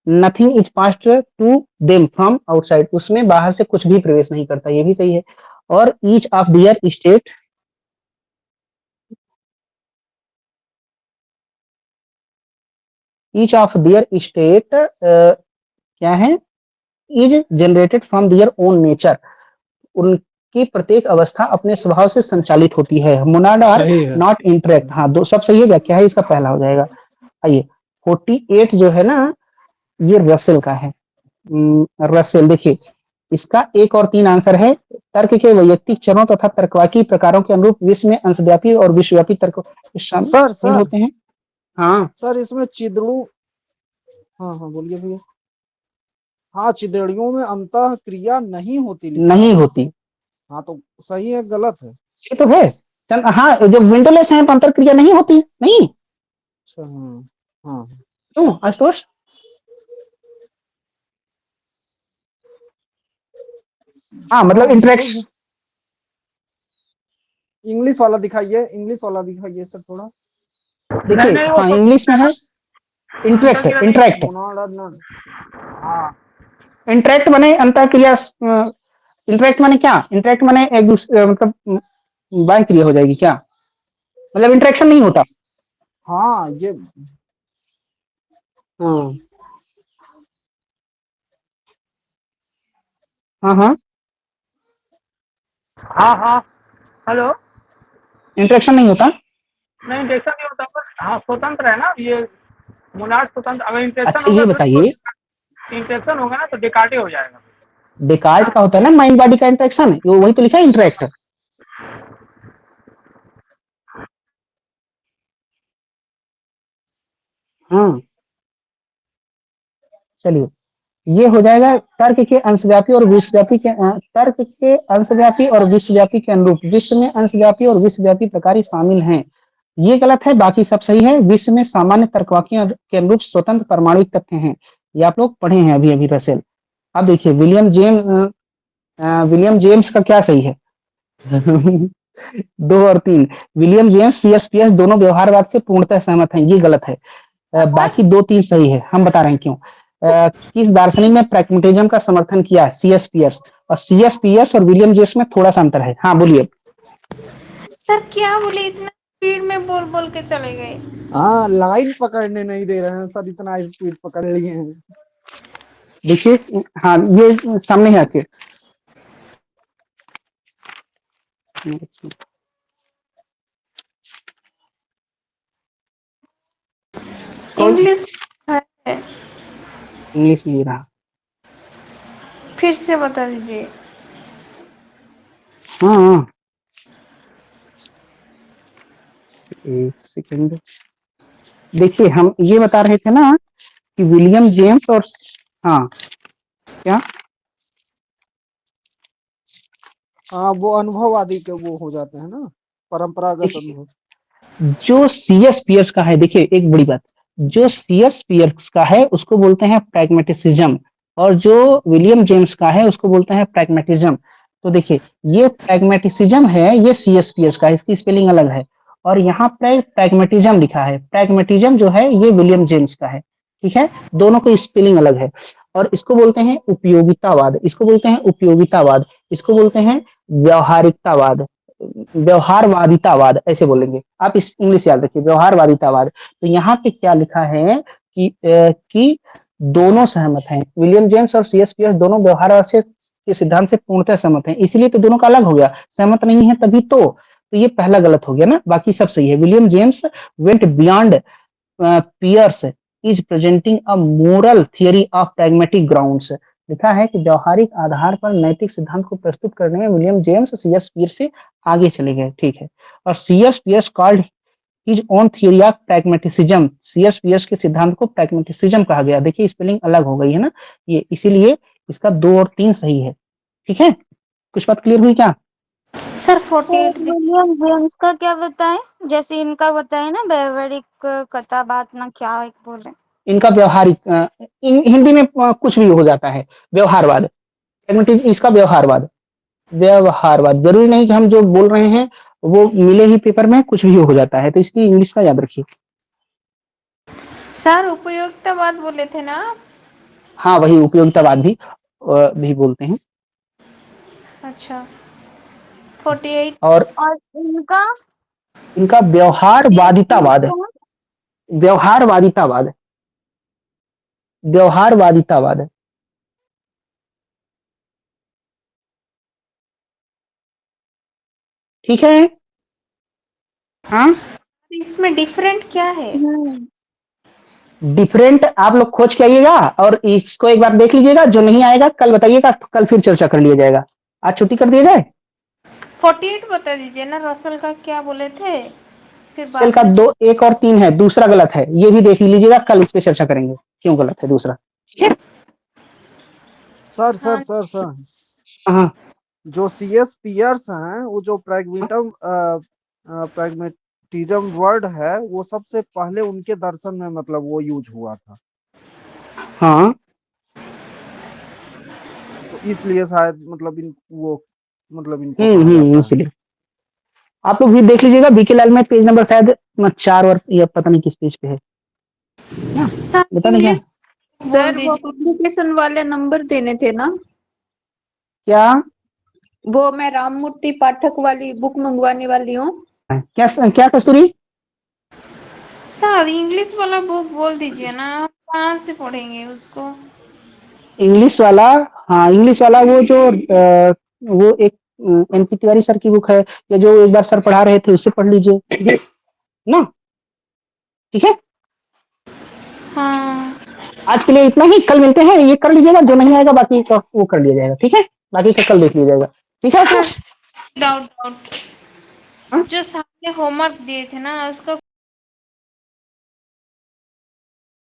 Nothing is passed to them from outside, उसमें बाहर से कुछ भी प्रवेश नहीं करता, ये भी सही है। और each of their state, each of their state क्या है? Is generated from their own nature, की प्रत्येक अवस्था अपने स्वभाव से संचालित होती है। मोनाड आर सही है। Not interact. हाँ, दो सब सही है, व्याख्या है इसका पहला हो जाएगा। आइए 48 जो है ना, ये रसेल का है। रसेल, देखिए इसका 1 और 3 आंसर है। तर्क के वैयक्तिक चरणों तथा तर्कवाकी प्रकारों के अनुरूप विश्व में अंशव्यापी और विश्वव्यापी तर्क शामिल होते हैं। हाँ सर इसमें चिदड़ू, हाँ हाँ बोलिए भैया। हाँ, चिदड़ियों में अंतः क्रिया नहीं होती लिखा नहीं है। होती, हाँ तो सही है, गलत है? ये तो है। हाँ, जब विंडोलेस है तो अंतर क्रिया नहीं होती, नहीं। अच्छा हाँ हाँ। क्यों आशुतोष? हाँ मतलब हाँ, इंटरेक्शन। इंग्लिश वाला दिखाइए, इंग्लिश वाला दिखाइए सर थोड़ा। देखिए हाँ, इंग्लिश में है इंटरेक्ट। इंटरेक्ट मोनाड नॉट, हाँ इंटरेक्ट माने अंतर क्रिया। इंटरेक्ट माने क्या? इंटरेक्ट माने एक दूसरे मतलब बाह्य क्रिया हो जाएगी क्या? मतलब इंटरेक्शन नहीं होता। हाँ ये हाँ हाँ हाँ, हाँ हाँ। हेलो। इंटरेक्शन नहीं होता। नहीं जैसा नहीं होता पर हाँ स्वतंत्र है ना ये। मोनाड स्वतंत्र, अगर इंटेंशन अच्छा ये होगा फिर तो बताइए, इंटेंशन होगा ना तो डिकाटे हो जाएगा। डेकार्ट का होता है ना माइंड बॉडी का इंटरेक्शन, वो वही तो लिखा है इंटरेक्ट। हाँ चलिए, ये हो जाएगा तर्क के अंशव्यापी और विश्वव्यापी के तर्क के अंशव्यापी और विश्वव्यापी के अनुरूप विश्व में अंशव्यापी और विश्वव्यापी प्रकार ही शामिल हैं। ये गलत है, बाकी सब सही है। विश्व में सामान्य तर्कवाकियों के अनुरूप स्वतंत्र परमाणुिक तथ्य हैं। ये आप लोग पढ़े हैं अभी अभी रसेल। अब देखिए विलियम जेम्स का क्या सही है? 2 और 3। विलियम जेम्स सीएसपीएस दोनों व्यवहारवाद से पूर्णतः सहमत हैं, ये गलत है। बाकी 2-3 सही है, हम बता रहे हैं क्यों। किस दार्शनिक ने प्रैग्मेटिज्म का समर्थन किया? सीएसपीएस। और सीएसपीएस और विलियम जेम्स में थोड़ा सा अंतर है। हाँ बोलिए। सर क्या बोले, इतना स्पीड में बोल बोल के चले गए। हाँ, लाइन पकड़ने नहीं दे रहे हैं सर, इतना स्पीड पकड़ लिए हैं। देखिए हाँ, ये सामने है आपके। इंग्लिश है, इंग्लिश नहीं रहा। फिर से बता दीजिए। हाँ एक सेकंड, देखिए हम ये बता रहे थे ना कि विलियम जेम्स और हाँ क्या, हाँ वो अनुभववादी के वो हो जाते हैं ना, परंपरागत अनुभव। जो सीएस पियर्स का है, देखिए एक बड़ी बात, जो सीएस पियर्स का है उसको बोलते हैं प्रैग्मेटिसिज्म, और जो विलियम जेम्स का है उसको बोलते हैं प्रैग्मेटिज्म। तो देखिए ये प्रैग्मेटिसिज्म है, ये सीएस पियर्स का है, इसकी स्पेलिंग अलग है। और यहाँ पे प्रैग्मेटिज्म लिखा है, प्रैग्मेटिज्म जो है ये विलियम जेम्स का है। ठीक है, दोनों की स्पेलिंग अलग है। और इसको बोलते हैं उपयोगितावाद, इसको बोलते हैं उपयोगितावाद, इसको बोलते हैं व्यवहारिकतावाद, व्यवहारवादितावाद ऐसे बोलेंगे आप। इस इंग्लिश याद रखिए, व्यवहारवादितावाद। तो यहाँ पे क्या लिखा है कि दोनों सहमत हैं, विलियम जेम्स और सीएस पियर्स दोनों व्यवहारवाद से के सिद्धांत से पूर्णतः सहमत हैं, इसलिए तो दोनों का अलग हो गया। सहमत नहीं है तभी तो ये पहला गलत हो गया ना, बाकी सब सही है। William James went beyond Peirce is presenting a moral theory of pragmatic grounds. लिखा है कि व्यवहारिक आधार पर नैतिक सिद्धांत को प्रस्तुत करने में विलियम जेम्स सीएस पियर्स से आगे चले गए। ठीक है, और CS Peirce called his own theory of pragmaticism, CS Peirce के सिद्धांत को प्रैग्मेटिसिज्म कहा गया। देखिए स्पेलिंग अलग हो गई है ना ये, इसीलिए इसका 2 और 3 सही है। ठीक है, कुछ बात क्लियर हुई क्या? सर तो 48 विलियम जेम्स का क्या बताएं? जैसे इनका बताए ना, व्यवहारिक कथा बात ना क्या एक बोले। इनका व्यवहारिक हिंदी में कुछ भी हो जाता है, व्यवहारवाद। इसका व्यवहारवाद, व्यवहारवाद जरूरी नहीं कि हम जो बोल रहे हैं वो मिले ही पेपर में, कुछ भी हो जाता है, तो इसलिए इंग्लिश का याद रखिए। सर उपयोगितावाद बोले थे ना आप? हाँ वही उपयोगितावाद भी बोलते हैं। अच्छा 48 और इनका इनका व्यवहारवादितावाद, व्यवहारवादितावाद, व्यवहारवादितावाद। ठीक है। हाँ, इसमें डिफरेंट क्या है? डिफरेंट आप लोग खोज के आइएगा और इसको एक बार देख लीजिएगा, जो नहीं आएगा कल बताइएगा, कल फिर चर्चा कर लिया जाएगा। आज छुट्टी कर दिया जाए। 48 बता दीजिए ना, रसल का क्या बोले थे, फिर सेल बाद का में 2, 1 और 3 है, दूसरा गलत है, ये भी देख लीजिएगा, कल इस पे चर्चा करेंगे क्यों गलत है दूसरा। ठीक है। सर हाँ। सर सर सर हाँ, जो CS पियर्स हैं, वो जो प्रैग्मेटिज्म वर्ड है, वो सबसे पहले उनके दर्शन में मतलब वो यूज हुआ था, हाँ, तो इसलिए शायद मतलब इनको कहा जाता है। इसलिए आप लोग भी देख लीजिएगा, बीके लाल में पेज नंबर शायद 4 और या पता नहीं किस पेज पे है ना, सर बता दें क्या। इंग्लिश बोल सर वो दीजिए। पब्लिकेशन वाले नंबर देने थे ना, क्या वो मैं राममूर्ति पाठक वाली बुक मंगवाने वाली हूँ। क्या क्या कस्तूरी। सर इंग्लिश वाला बुक बोल दीजिए ना, हम कहाँ से पढ़ेंगे उसको? इंग्लिश वाला, हाँ इंग्लिश वाला वो जो वो एक NP तिवारी सर की बुक है, या जो इस बार सर पढ़ा रहे थे उससे पढ़ लीजिए, ठीक है ना। ठीक है, हाँ आज के लिए इतना ही, कल मिलते हैं, ये कर लीजिएगा, जो नहीं आएगा बाकी का वो कर लिया जाएगा। ठीक है, बाकी का कल देख लिया जाएगा। ठीक है सर, सर। डाउट हाँ? जो सामने होमवर्क दिए थे ना, उसका